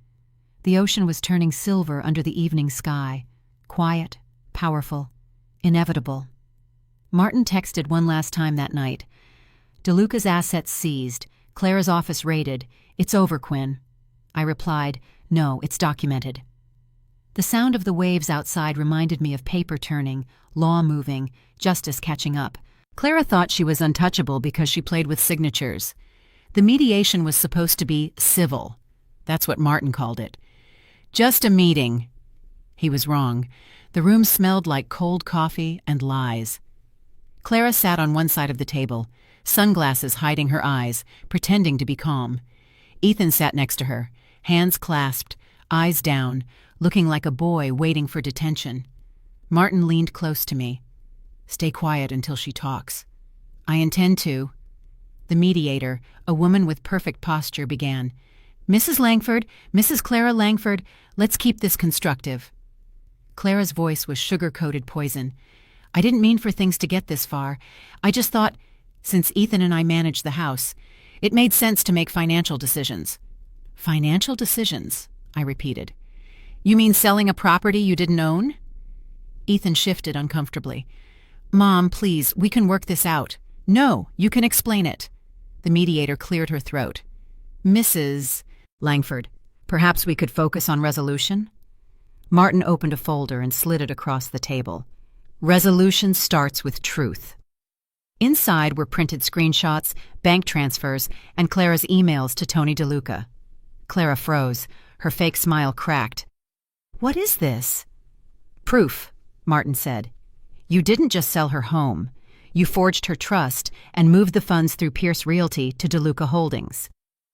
The ocean was turning silver under the evening sky, quiet, powerful, inevitable. Martin texted one last time that night. DeLuca's assets seized. Clara's office raided. It's over, Quinn. I replied, no, it's documented. The sound of the waves outside reminded me of paper turning, law moving, justice catching up. Clara thought she was untouchable because she played with signatures. The mediation was supposed to be civil. That's what Martin called it. Just a meeting. He was wrong. The room smelled like cold coffee and lies. Clara sat on one side of the table, sunglasses hiding her eyes, pretending to be calm. Ethan sat next to her, hands clasped, eyes down, looking like a boy waiting for detention. Martin leaned close to me. Stay quiet until she talks. I intend to. The mediator, a woman with perfect posture, began. Mrs. Langford, Mrs. Clara Langford, let's keep this constructive. Clara's voice was sugar-coated poison. I didn't mean for things to get this far. I just thought, since Ethan and I managed the house, it made sense to make financial decisions. Financial decisions, I repeated. You mean selling a property you didn't own? Ethan shifted uncomfortably. Mom, please, we can work this out. No, you can explain it. The mediator cleared her throat. Mrs. Langford, perhaps we could focus on resolution? Martin opened a folder and slid it across the table. Resolution starts with truth. Inside were printed screenshots, bank transfers, and Clara's emails to Tony DeLuca. Clara froze. Her fake smile cracked. What is this? Proof, Martin said. You didn't just sell her home. You forged her trust and moved the funds through Pierce Realty to DeLuca Holdings.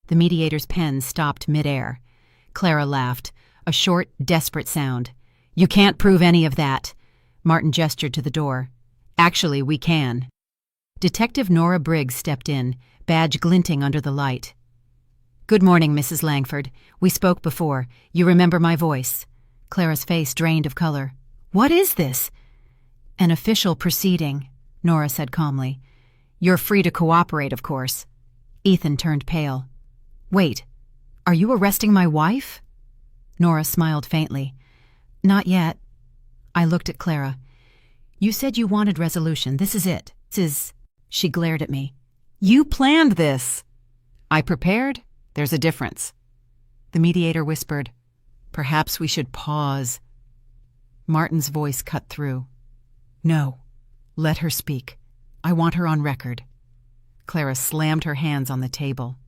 The mediator's pen stopped midair. Clara laughed, a short, desperate sound. You can't prove any of that. Martin gestured to the door. Actually, we can. Detective Nora Briggs stepped in, badge glinting under the light. Good morning, Mrs. Langford. We spoke before. You remember my voice. Clara's face drained of color. What is this? An official proceeding, Nora said calmly. You're free to cooperate, of course. Ethan turned pale. Wait, are you arresting my wife? Nora smiled faintly. Not yet. I looked at Clara. You said you wanted resolution. This is it. She glared at me. You planned this. I prepared. There's a difference. The mediator whispered, Perhaps we should pause. Martin's voice cut through. No, let her speak. I want her on record. Clara slammed her hands on the table.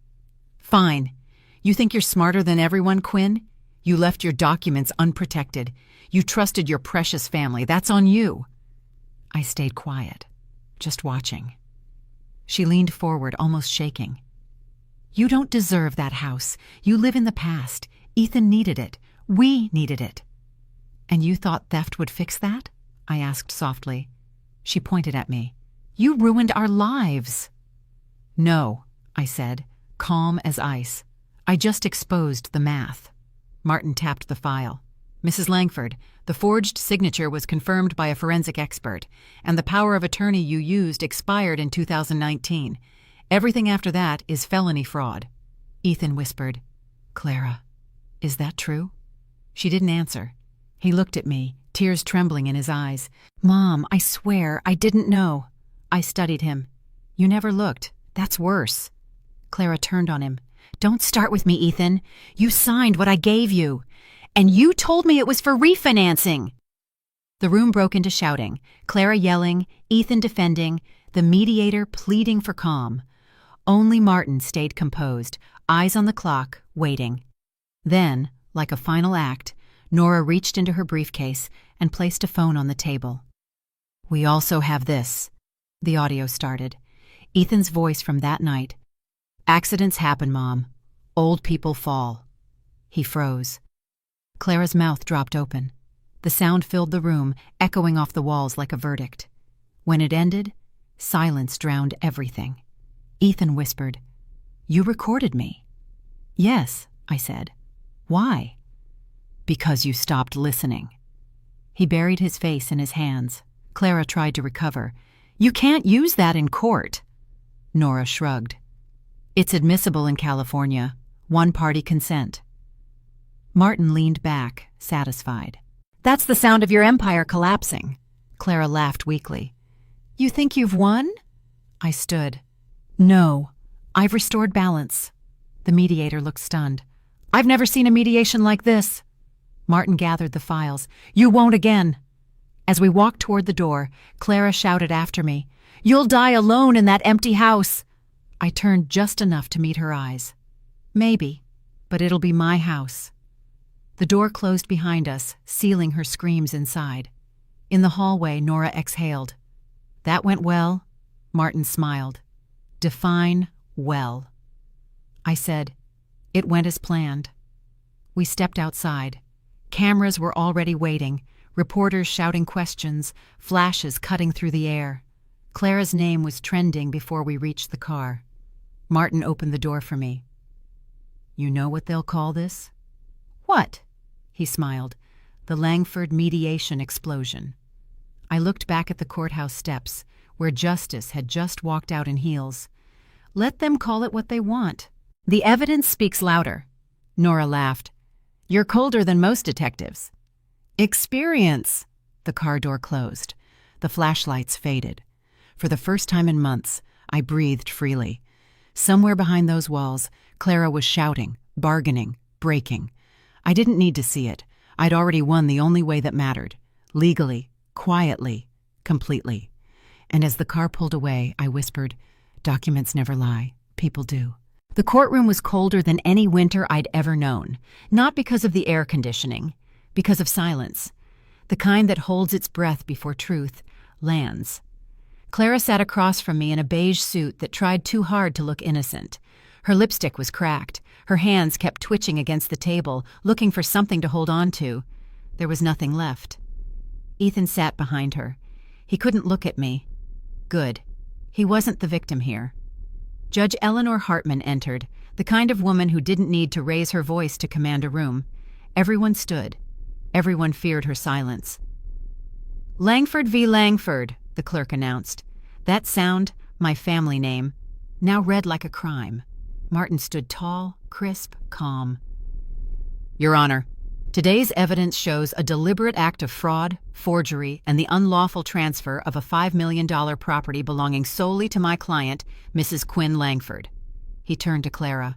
Fine. You think you're smarter than everyone, Quinn? You left your documents unprotected. You trusted your precious family. That's on you. I stayed quiet, just watching. She leaned forward, almost shaking. You don't deserve that house. You live in the past. Ethan needed it. We needed it. And you thought theft would fix that? I asked softly. She pointed at me. You ruined our lives. No, I said, calm as ice. I just exposed the math. Martin tapped the file. Mrs. Langford, the forged signature was confirmed by a forensic expert, and the power of attorney you used expired in 2019. Everything after that is felony fraud. Ethan whispered, Clara, is that true? She didn't answer. He looked at me, tears trembling in his eyes. Mom, I swear, I didn't know. I studied him. You never looked. That's worse. Clara turned on him. Don't start with me, Ethan. You signed what I gave you. And you told me it was for refinancing. The room broke into shouting, Clara yelling, Ethan defending, the mediator pleading for calm. Only Martin stayed composed, eyes on the clock, waiting. Then, like a final act, Nora reached into her briefcase and placed a phone on the table. We also have this. The audio started. Ethan's voice from that night. Accidents happen, Mom. Old people fall. He froze. Clara's mouth dropped open. The sound filled the room, echoing off the walls like a verdict. When it ended, silence drowned everything. Ethan whispered, You recorded me. Yes, I said. Why? Because you stopped listening. He buried his face in his hands. Clara tried to recover. "You can't use that in court." Nora shrugged. "It's admissible in California. One-party consent." Martin leaned back, satisfied. "That's the sound of your empire collapsing." Clara laughed weakly. "You think you've won?" I stood. "No, I've restored balance." The mediator looked stunned. "I've never seen a mediation like this." Martin gathered the files. "You won't again." As we walked toward the door, Clara shouted after me, "You'll die alone in that empty house." I turned just enough to meet her eyes. "Maybe, but it'll be my house." The door closed behind us, sealing her screams inside. In the hallway, Nora exhaled. "That went well?" Martin smiled. "Define well." I said, "It went as planned." We stepped outside. Cameras were already waiting, reporters shouting questions, flashes cutting through the air. Clara's name was trending before we reached the car. Martin opened the door for me. "You know what they'll call this?" "What?" He smiled. "The Langford mediation explosion." I looked back at the courthouse steps, where Justice had just walked out in heels. "Let them call it what they want. The evidence speaks louder." Nora laughed. "You're colder than most detectives." "Experience." The car door closed. The flashlights faded. For the first time in months, I breathed freely. Somewhere behind those walls, Clara was shouting, bargaining, breaking. I didn't need to see it. I'd already won the only way that mattered. Legally, quietly, completely. And as the car pulled away, I whispered, "Documents never lie. People do." The courtroom was colder than any winter I'd ever known, not because of the air conditioning, because of silence, the kind that holds its breath before truth lands. Clara sat across from me in a beige suit that tried too hard to look innocent. Her lipstick was cracked. Her hands kept twitching against the table, looking for something to hold on to. There was nothing left. Ethan sat behind her. He couldn't look at me. Good. He wasn't the victim here. Judge Eleanor Hartman entered, the kind of woman who didn't need to raise her voice to command a room. Everyone stood. Everyone feared her silence. "Langford v. Langford," the clerk announced. That sound, my family name, now read like a crime. Martin stood tall, crisp, calm. "Your Honor, today's evidence shows a deliberate act of fraud, forgery, and the unlawful transfer of a $5 million property belonging solely to my client, Mrs. Quinn Langford." He turned to Clara.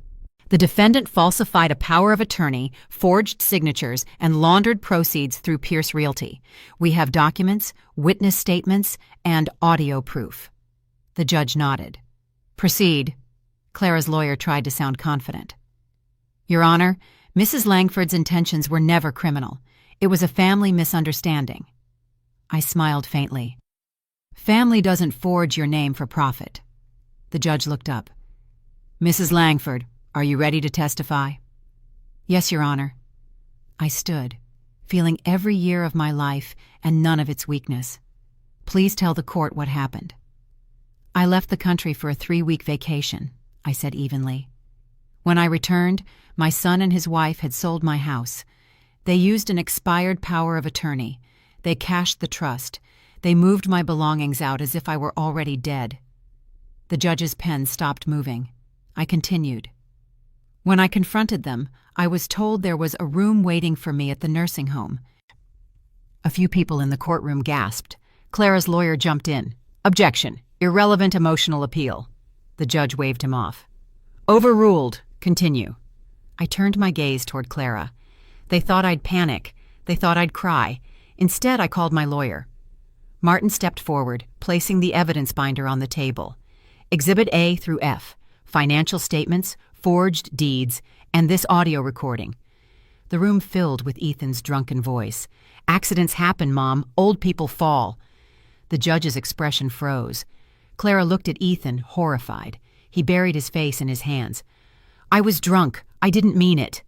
"The defendant falsified a power of attorney, forged signatures, and laundered proceeds through Pierce Realty. We have documents, witness statements, and audio proof." The judge nodded. "Proceed." Clara's lawyer tried to sound confident. "Your Honor, Mrs. Langford's intentions were never criminal. It was a family misunderstanding." I smiled faintly. "Family doesn't forge your name for profit." The judge looked up. "Mrs. Langford, are you ready to testify?" "Yes, Your Honor." I stood, feeling every year of my life and none of its weakness. "Please tell the court what happened." "I left the country for a 3-week vacation," I said evenly. "When I returned, my son and his wife had sold my house. They used an expired power of attorney. They cashed the trust. They moved my belongings out as if I were already dead." The judge's pen stopped moving. I continued. "When I confronted them, I was told there was a room waiting for me at the nursing home." A few people in the courtroom gasped. Clara's lawyer jumped in. "Objection. Irrelevant emotional appeal." The judge waved him off. "Overruled. Continue." I turned my gaze toward Clara. They thought I'd panic. They thought I'd cry. Instead, I called my lawyer. Martin stepped forward, placing the evidence binder on the table. Exhibit A through F, financial statements, forged deeds, and this audio recording. The room filled with Ethan's drunken voice. "Accidents happen, Mom. Old people fall." The judge's expression froze. Clara looked at Ethan, horrified. He buried his face in his hands. "I was drunk. I didn't mean it."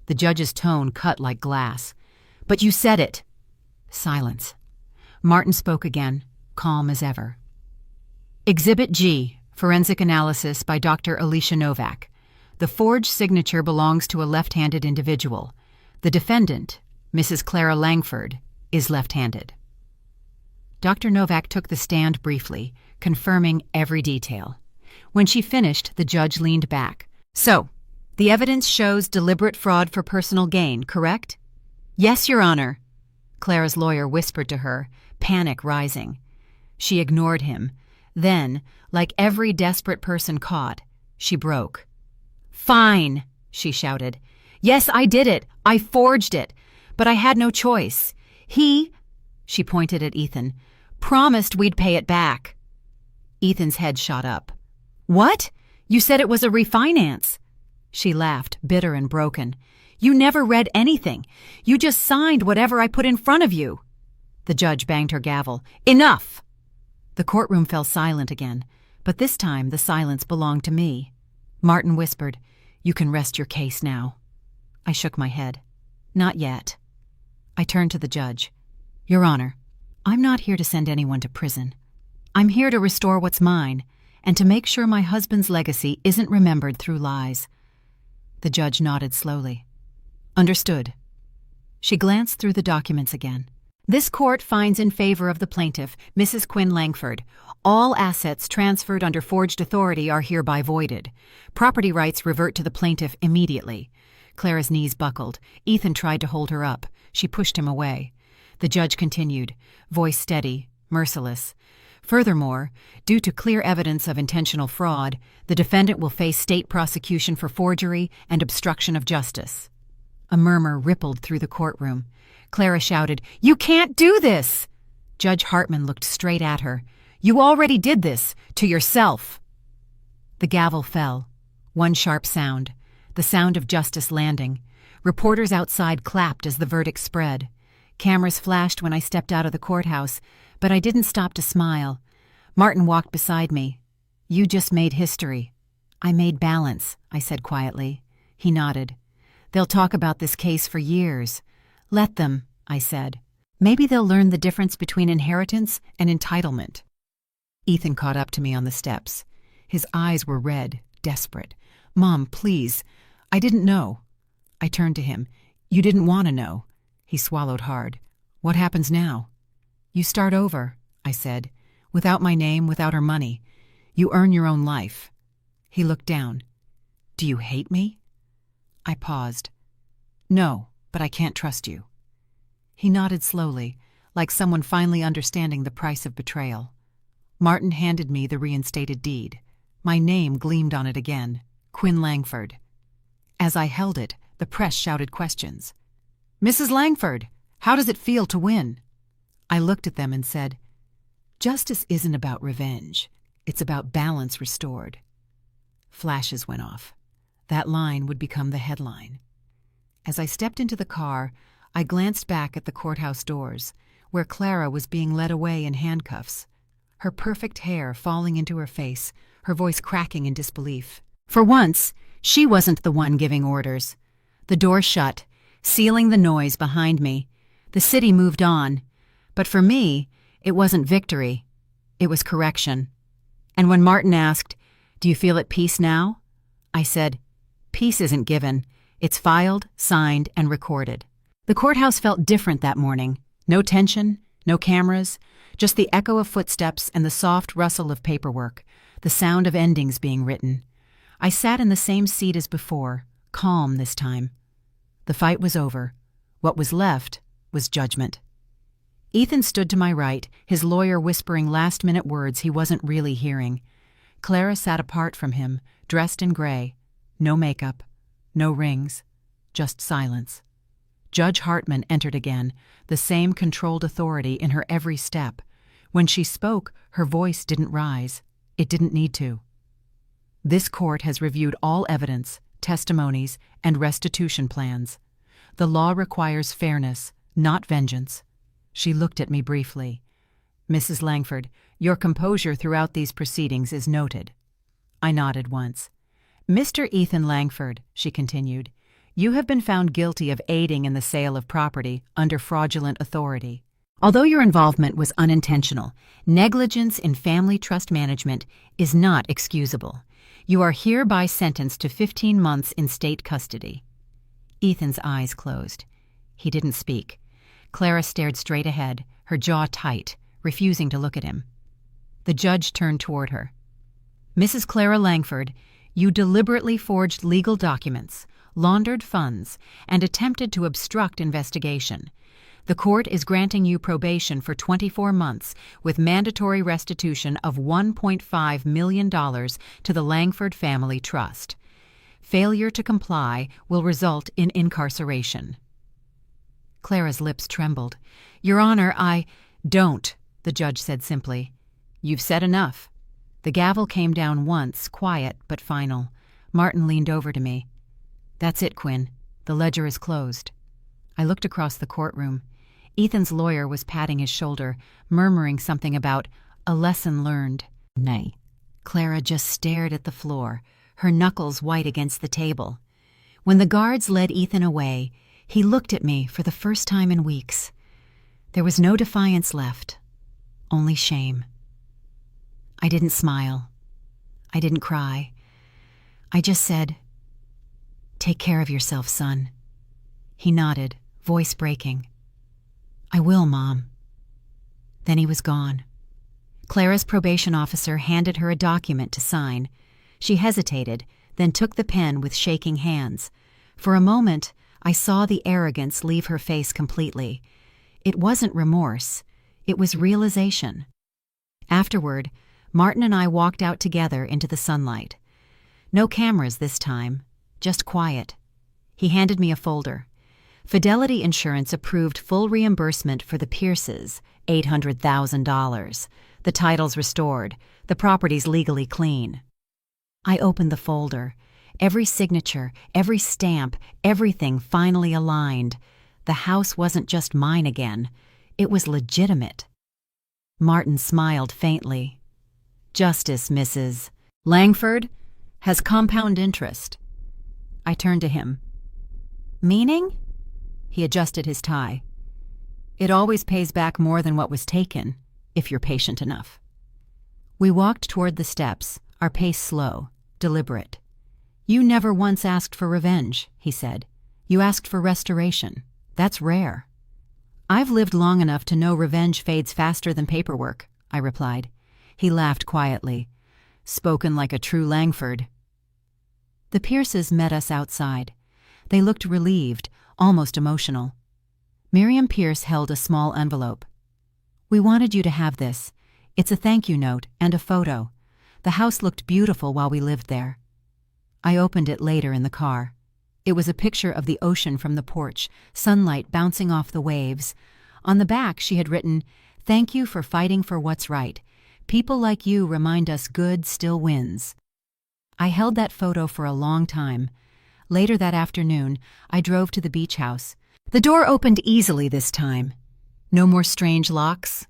The judge's tone cut like glass. "But you said it." Silence. Martin spoke again, calm as ever. Exhibit G, forensic analysis by Dr. Alicia Novak. The forged signature belongs to a left-handed individual. The defendant, Mrs. Clara Langford, is left-handed. Dr. Novak took the stand briefly, confirming every detail. When she finished, the judge leaned back. "So, the evidence shows deliberate fraud for personal gain, correct?" "Yes, Your Honor," Clara's lawyer whispered to her, panic rising. She ignored him. Then, like every desperate person caught, she broke. "Fine," she shouted. "Yes, I did it. I forged it. But I had no choice. He," she pointed at Ethan, "promised we'd pay it back." Ethan's head shot up. "What? You said it was a refinance." She laughed, bitter and broken. "You never read anything. You just signed whatever I put in front of you." The judge banged her gavel. "Enough!" The courtroom fell silent again, but this time the silence belonged to me. Martin whispered, "You can rest your case now." I shook my head. "Not yet." I turned to the judge. "Your Honor, I'm not here to send anyone to prison. I'm here to restore what's mine, and to make sure my husband's legacy isn't remembered through lies." The judge nodded slowly. "Understood." She glanced through the documents again. "This court finds in favor of the plaintiff, Mrs. Quinn Langford. All assets transferred under forged authority are hereby voided. Property rights revert to the plaintiff immediately." Clara's knees buckled. Ethan tried to hold her up. She pushed him away. The judge continued, voice steady, merciless. "Furthermore, due to clear evidence of intentional fraud, the defendant will face state prosecution for forgery and obstruction of justice." A murmur rippled through the courtroom. Clara shouted, "You can't do this!" Judge Hartman looked straight at her. "You already did this, to yourself." The gavel fell. One sharp sound. The sound of justice landing. Reporters outside clapped as the verdict spread. Cameras flashed when I stepped out of the courthouse, but I didn't stop to smile. Martin walked beside me. "You just made history." "I made balance," I said quietly. He nodded. "They'll talk about this case for years." "Let them," I said. "Maybe they'll learn the difference between inheritance and entitlement." Ethan caught up to me on the steps. His eyes were red, desperate. "Mom, please. I didn't know." I turned to him. "You didn't want to know." He swallowed hard. "What happens now?" "You start over," I said. "Without my name, without her money. You earn your own life." He looked down. "Do you hate me?" I paused. "No, but I can't trust you." He nodded slowly, like someone finally understanding the price of betrayal. Martin handed me the reinstated deed. My name gleamed on it again, Quinn Langford. As I held it, the press shouted questions. "Mrs. Langford, how does it feel to win?" I looked at them and said, "Justice isn't about revenge. It's about balance restored." Flashes went off. That line would become the headline. As I stepped into the car, I glanced back at the courthouse doors, where Clara was being led away in handcuffs, her perfect hair falling into her face, her voice cracking in disbelief. For once, she wasn't the one giving orders. The door shut, sealing the noise behind me. The city moved on. But for me, it wasn't victory. It was correction. And when Martin asked, "Do you feel at peace now?" I said, "Peace isn't given. It's filed, signed, and recorded." The courthouse felt different that morning. No tension, no cameras, just the echo of footsteps and the soft rustle of paperwork, the sound of endings being written. I sat in the same seat as before, calm this time. The fight was over. What was left was judgment. Ethan stood to my right, his lawyer whispering last-minute words he wasn't really hearing. Clara sat apart from him, dressed in gray. No makeup, no rings, just silence. Judge Hartman entered again, the same controlled authority in her every step. When she spoke, her voice didn't rise. It didn't need to. "This court has reviewed all evidence, testimonies, and restitution plans. The law requires fairness, not vengeance." She looked at me briefly. "Mrs. Langford, your composure throughout these proceedings is noted." I nodded once. "Mr. Ethan Langford," she continued, "you have been found guilty of aiding in the sale of property under fraudulent authority. Although your involvement was unintentional, negligence in family trust management is not excusable. You are hereby sentenced to 15 months in state custody." Ethan's eyes closed. He didn't speak. Clara stared straight ahead, her jaw tight, refusing to look at him. The judge turned toward her. "Mrs. Clara Langford, you deliberately forged legal documents, laundered funds, and attempted to obstruct investigation. The court is granting you probation for 24 months with mandatory restitution of $1.5 million to the Langford Family Trust. Failure to comply will result in incarceration." Clara's lips trembled. "Your Honor, I—" "Don't," the judge said simply. "You've said enough." The gavel came down once, quiet but final. Martin leaned over to me. "That's it, Quinn. The ledger is closed." I looked across the courtroom. Ethan's lawyer was patting his shoulder, murmuring something about a lesson learned. Nay. Clara just stared at the floor, her knuckles white against the table. When the guards led Ethan away, he looked at me for the first time in weeks. There was no defiance left, only shame. I didn't smile. I didn't cry. I just said, "Take care of yourself, son." He nodded, voice breaking. "I will, Mom." Then he was gone. Clara's probation officer handed her a document to sign. She hesitated, then took the pen with shaking hands. For a moment, I saw the arrogance leave her face completely. It wasn't remorse. It was realization. Afterward, Martin and I walked out together into the sunlight. No cameras this time, just quiet. He handed me a folder. Fidelity Insurance approved full reimbursement for the Pierces, $800,000. The title's restored. The property's legally clean. I opened the folder. Every signature, every stamp, everything finally aligned. The house wasn't just mine again. It was legitimate. Martin smiled faintly. "Justice, Mrs. Langford, has compound interest." I turned to him. "Meaning?" He adjusted his tie. "It always pays back more than what was taken, if you're patient enough." We walked toward the steps, our pace slow, deliberate. "You never once asked for revenge," he said. "You asked for restoration. That's rare." "I've lived long enough to know revenge fades faster than paperwork," I replied. He laughed quietly. "Spoken like a true Langford." The Pierces met us outside. They looked relieved, almost emotional. Miriam Pierce held a small envelope. "We wanted you to have this. It's a thank you note and a photo. The house looked beautiful while we lived there." I opened it later in the car. It was a picture of the ocean from the porch, sunlight bouncing off the waves. On the back she had written, "Thank you for fighting for what's right. People like you remind us good still wins." I held that photo for a long time. Later that afternoon, I drove to the beach house. The door opened easily this time. No more strange locks,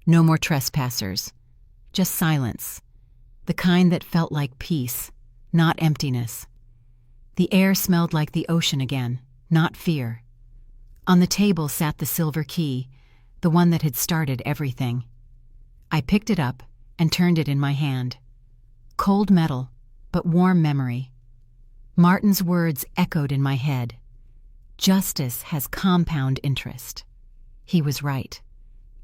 no more trespassers. Just silence. The kind that felt like peace, not emptiness. The air smelled like the ocean again, not fear. On the table sat the silver key, the one that had started everything. I picked it up and turned it in my hand. Cold metal, but warm memory. Martin's words echoed in my head. Justice has compound interest. He was right.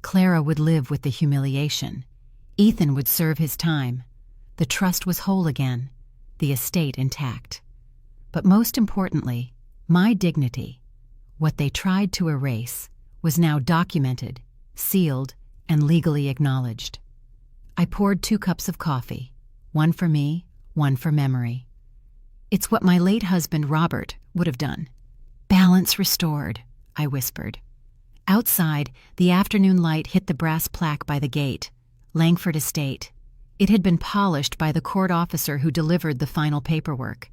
Clara would live with the humiliation. Ethan would serve his time. The trust was whole again, the estate intact. But most importantly, my dignity, what they tried to erase, was now documented, sealed, and legally acknowledged. I poured 2 cups of coffee, one for me, one for memory. It's what my late husband, Robert, would have done. "Balance restored," I whispered. Outside, the afternoon light hit the brass plaque by the gate, Langford Estate. It had been polished by the court officer who delivered the final paperwork.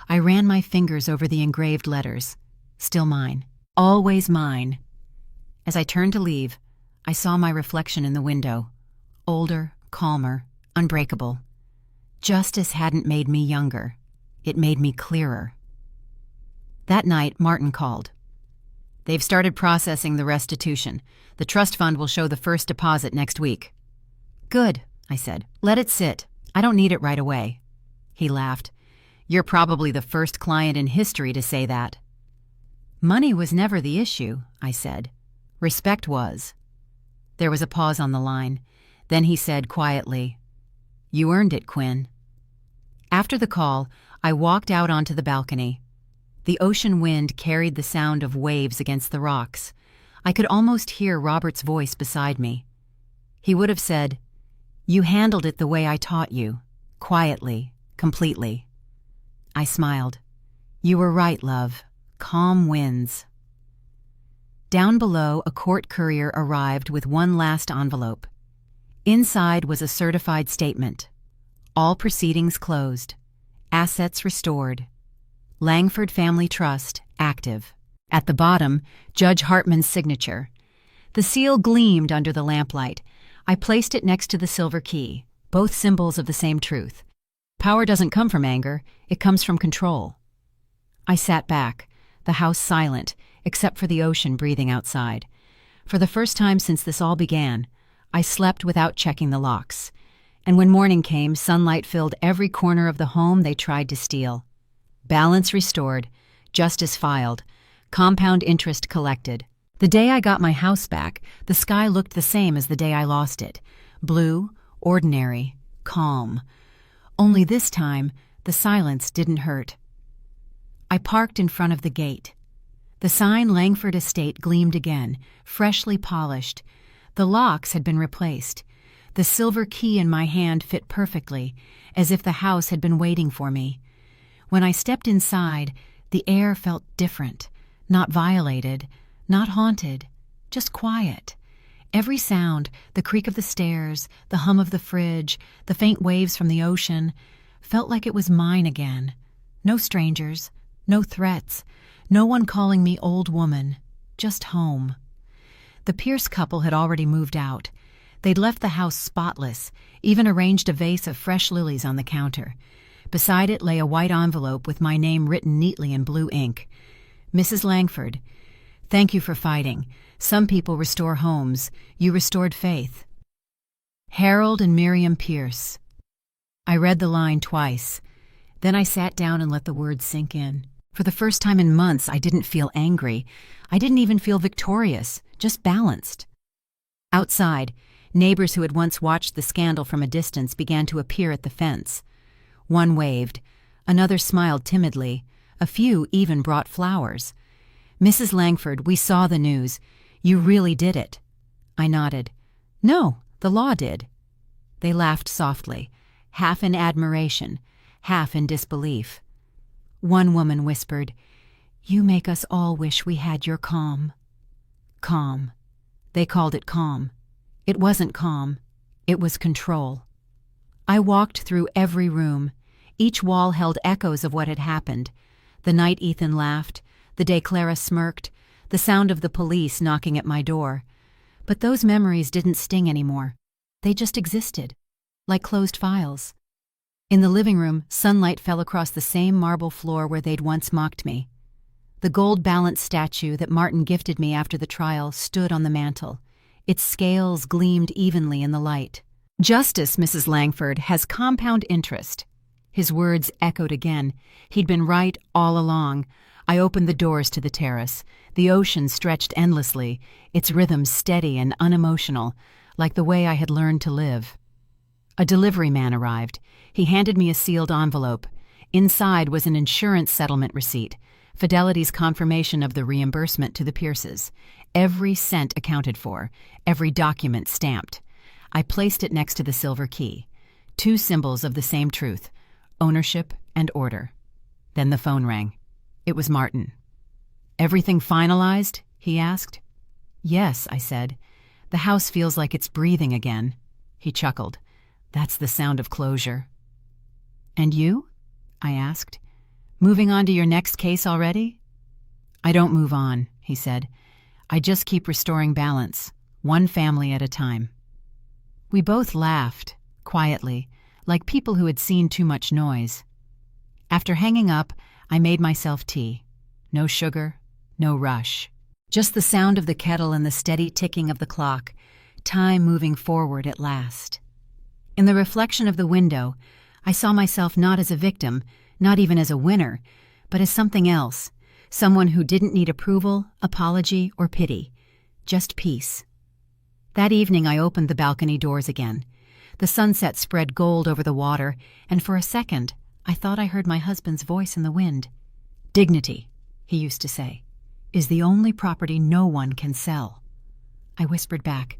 I ran my fingers over the engraved letters. Still mine. Always mine. As I turned to leave, I saw my reflection in the window. Older, calmer, unbreakable. Justice hadn't made me younger. It made me clearer. That night, Martin called. "They've started processing the restitution. The trust fund will show the first deposit next week." "Good," I said. "Let it sit. I don't need it right away." He laughed. "You're probably the first client in history to say that." "Money was never the issue," I said. "Respect was." There was a pause on the line. Then he said quietly, "You earned it, Quinn." After the call, I walked out onto the balcony. The ocean wind carried the sound of waves against the rocks. I could almost hear Robert's voice beside me. He would have said, "You handled it the way I taught you, quietly, completely." I smiled. "You were right, love. Calm wins." Down below, a court courier arrived with one last envelope. Inside was a certified statement. All proceedings closed. Assets restored. Langford Family Trust active. At the bottom, Judge Hartman's signature. The seal gleamed under the lamplight. I placed it next to the silver key, both symbols of the same truth. Power doesn't come from anger, it comes from control. I sat back, the house silent, except for the ocean breathing outside. For the first time since this all began, I slept without checking the locks. And when morning came, sunlight filled every corner of the home they tried to steal. Balance restored, justice filed, compound interest collected. The day I got my house back, the sky looked the same as the day I lost it. Blue, ordinary, calm. Only this time, the silence didn't hurt. I parked in front of the gate. The sign Langford Estate gleamed again, freshly polished. The locks had been replaced. The silver key in my hand fit perfectly, as if the house had been waiting for me. When I stepped inside, the air felt different, not violated, not haunted, just quiet. Every sound, the creak of the stairs, the hum of the fridge, the faint waves from the ocean, felt like it was mine again. No strangers, no threats, no one calling me old woman, just home. The Pierce couple had already moved out. They'd left the house spotless, even arranged a vase of fresh lilies on the counter. Beside it lay a white envelope with my name written neatly in blue ink. "Mrs. Langford, thank you for fighting. Some people restore homes. You restored faith. Harold and Miriam Pierce." I read the line twice. Then I sat down and let the words sink in. For the first time in months, I didn't feel angry. I didn't even feel victorious, just balanced. Outside, neighbors who had once watched the scandal from a distance began to appear at the fence. One waved, another smiled timidly, a few even brought flowers. "Mrs. Langford, we saw the news. You really did it." I nodded. "No, the law did." They laughed softly, half in admiration, half in disbelief. One woman whispered, "You make us all wish we had your calm." Calm. They called it calm. It wasn't calm. It was control. I walked through every room. Each wall held echoes of what had happened. The night Ethan laughed, the day Clara smirked, the sound of the police knocking at my door. But those memories didn't sting anymore. They just existed, like closed files. In the living room, sunlight fell across the same marble floor where they'd once mocked me. The gold-balanced statue that Martin gifted me after the trial stood on the mantel. Its scales gleamed evenly in the light. "Justice, Mrs. Langford, has compound interest." His words echoed again. He'd been right all along. I opened the doors to the terrace. The ocean stretched endlessly, its rhythm steady and unemotional, like the way I had learned to live. A delivery man arrived. He handed me a sealed envelope. Inside was an insurance settlement receipt, Fidelity's confirmation of the reimbursement to the Pierces. Every cent accounted for, every document stamped. I placed it next to the silver key. Two symbols of the same truth, ownership and order. Then the phone rang. It was Martin. "Everything finalized?" he asked. "Yes," I said. "The house feels like it's breathing again." He chuckled. "That's the sound of closure." "And you?" I asked. "Moving on to your next case already?" "I don't move on," he said. "I just keep restoring balance, one family at a time." We both laughed, quietly, like people who had seen too much noise. After hanging up, I made myself tea. No sugar, no rush. Just the sound of the kettle and the steady ticking of the clock, time moving forward at last. In the reflection of the window, I saw myself not as a victim, not even as a winner, but as something else, someone who didn't need approval, apology, or pity, just peace. That evening I opened the balcony doors again. The sunset spread gold over the water, and for a second I thought I heard my husband's voice in the wind. "Dignity," he used to say, "is the only property no one can sell." I whispered back,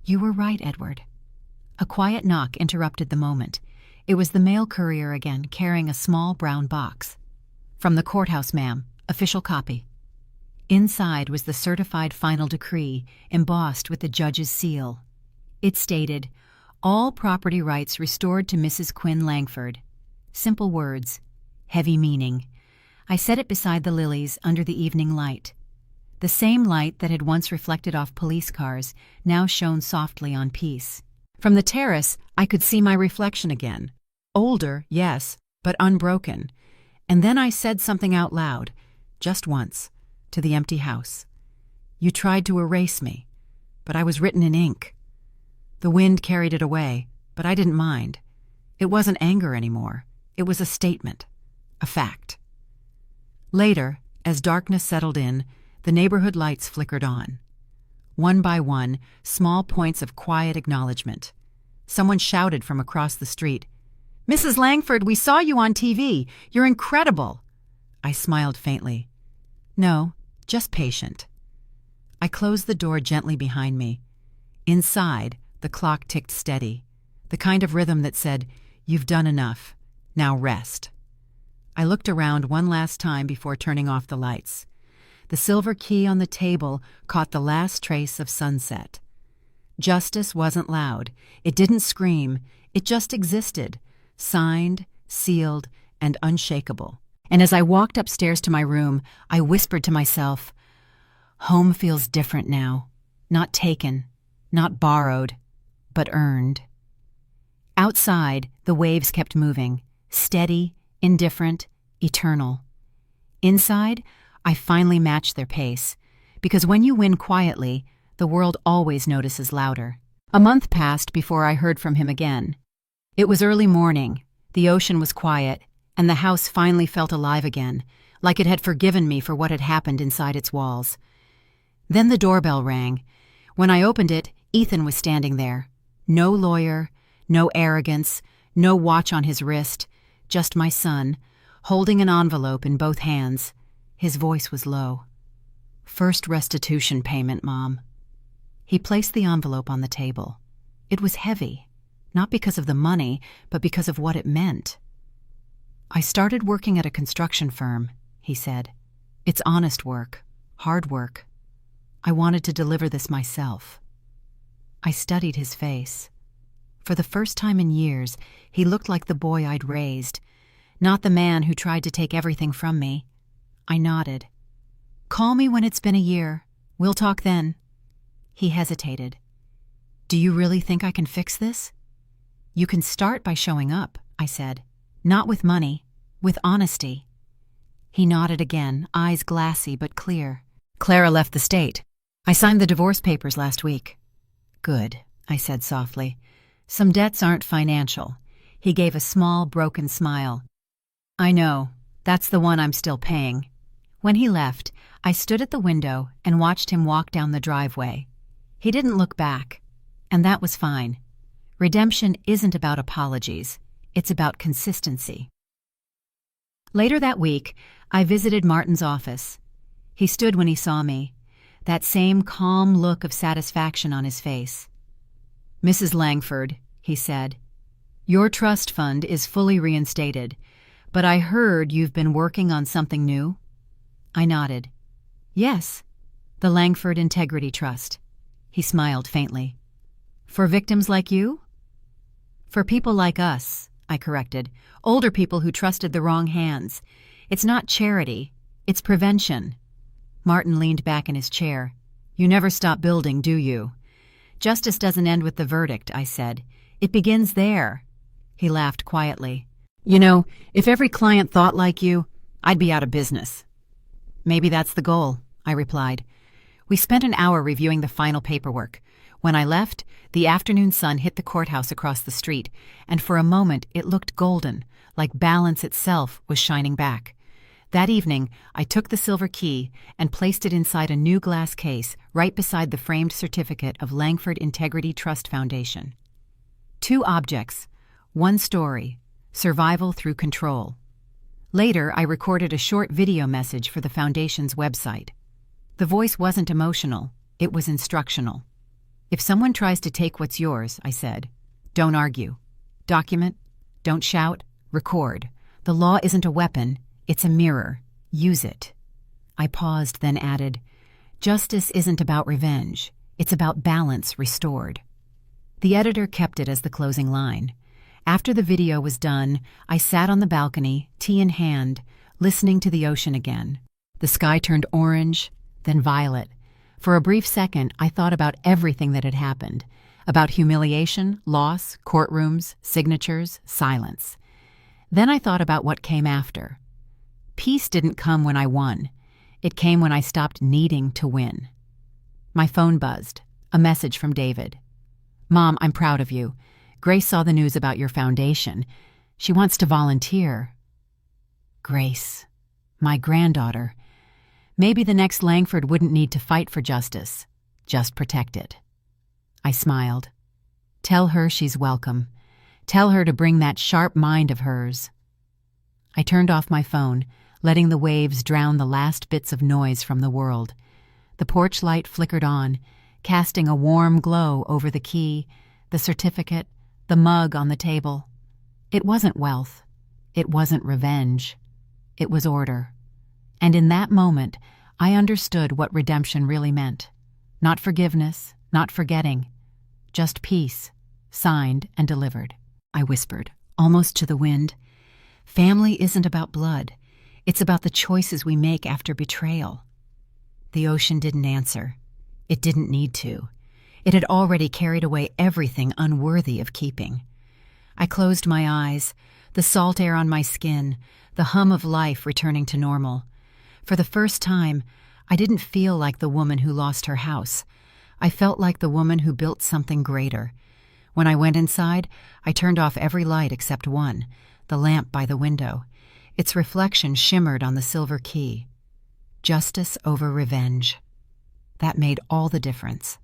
"You were right, Edward." A quiet knock interrupted the moment. It was the mail courier again, carrying a small brown box. "From the courthouse, ma'am. Official copy." Inside was the certified final decree, embossed with the judge's seal. It stated, "All property rights restored to Mrs. Quinn Langford." Simple words, heavy meaning. I set it beside the lilies under the evening light. The same light that had once reflected off police cars now shone softly on peace. From the terrace, I could see my reflection again. Older, yes, but unbroken. And then I said something out loud, just once, to the empty house. "You tried to erase me, but I was written in ink." The wind carried it away, but I didn't mind. It wasn't anger anymore. It was a statement, a fact. Later, as darkness settled in, the neighborhood lights flickered on. One by one, small points of quiet acknowledgement. Someone shouted from across the street, "Mrs. Langford, we saw you on TV. You're incredible." I smiled faintly. "No, just patient." I closed the door gently behind me. Inside, the clock ticked steady, the kind of rhythm that said, "You've done enough. Now rest." I looked around one last time before turning off the lights. The silver key on the table caught the last trace of sunset. Justice wasn't loud. It didn't scream. It just existed, signed, sealed, and unshakable. And as I walked upstairs to my room, I whispered to myself, "Home feels different now. Not taken, not borrowed, but earned." Outside, the waves kept moving, steady, indifferent, eternal. Inside, I finally matched their pace, because when you win quietly, the world always notices louder. A month passed before I heard from him again. It was early morning, the ocean was quiet, and the house finally felt alive again, like it had forgiven me for what had happened inside its walls. Then the doorbell rang. When I opened it, Ethan was standing there. No lawyer, no arrogance, no watch on his wrist, just my son, holding an envelope in both hands. His voice was low. "First restitution payment, Mom." He placed the envelope on the table. It was heavy, not because of the money, but because of what it meant. "I started working at a construction firm," he said. "It's honest work, hard work. I wanted to deliver this myself." I studied his face. For the first time in years, he looked like the boy I'd raised, not the man who tried to take everything from me. I nodded. "Call me when it's been a year. We'll talk then." He hesitated. "Do you really think I can fix this?" "You can start by showing up," I said. "Not with money, with honesty." He nodded again, eyes glassy but clear. "Clara left the state. I signed the divorce papers last week." "Good," I said softly. "Some debts aren't financial." He gave a small, broken smile. "I know. That's the one I'm still paying." When he left, I stood at the window and watched him walk down the driveway. He didn't look back, and that was fine. Redemption isn't about apologies. It's about consistency. Later that week, I visited Martin's office. He stood when he saw me, that same calm look of satisfaction on his face. "Mrs. Langford," he said, "your trust fund is fully reinstated, but I heard you've been working on something new?" I nodded. "Yes, the Langford Integrity Trust." He smiled faintly. "For victims like you?" "For people like us," I corrected, "older people who trusted the wrong hands. It's not charity, it's prevention." Martin leaned back in his chair. "You never stop building, do you?" "Justice doesn't end with the verdict," I said. "It begins there." He laughed quietly. "You know, if every client thought like you, I'd be out of business." "Maybe that's the goal," I replied. We spent an hour reviewing the final paperwork. When I left, the afternoon sun hit the courthouse across the street, and for a moment it looked golden, like balance itself was shining back. That evening, I took the silver key and placed it inside a new glass case right beside the framed certificate of Langford Integrity Trust Foundation. 2 objects, 1 story, survival through control. Later, I recorded a short video message for the Foundation's website. The voice wasn't emotional, it was instructional. If someone tries to take what's yours, I said, don't argue. Document, don't shout, record. The law isn't a weapon, it's a mirror. Use it. I paused, then added, justice isn't about revenge, it's about balance restored. The editor kept it as the closing line. After the video was done, I sat on the balcony, tea in hand, listening to the ocean again. The sky turned orange, then violet. For a brief second, I thought about everything that had happened, about humiliation, loss, courtrooms, signatures, silence. Then I thought about what came after. Peace didn't come when I won. It came when I stopped needing to win. My phone buzzed. A message from David. Mom, I'm proud of you. Grace saw the news about your foundation. She wants to volunteer. Grace, my granddaughter. Maybe the next Langford wouldn't need to fight for justice, just protect it. I smiled. Tell her she's welcome. Tell her to bring that sharp mind of hers. I turned off my phone, letting the waves drown the last bits of noise from the world. The porch light flickered on, casting a warm glow over the key, the certificate, the mug on the table. It wasn't wealth. It wasn't revenge. It was order. And in that moment, I understood what redemption really meant. Not forgiveness, not forgetting. Just peace, signed and delivered. I whispered, almost to the wind. Family isn't about blood. It's about the choices we make after betrayal. The ocean didn't answer. It didn't need to. It had already carried away everything unworthy of keeping. I closed my eyes, the salt air on my skin, the hum of life returning to normal. For the first time, I didn't feel like the woman who lost her house. I felt like the woman who built something greater. When I went inside, I turned off every light except one, the lamp by the window. Its reflection shimmered on the silver key. Justice over revenge. That made all the difference.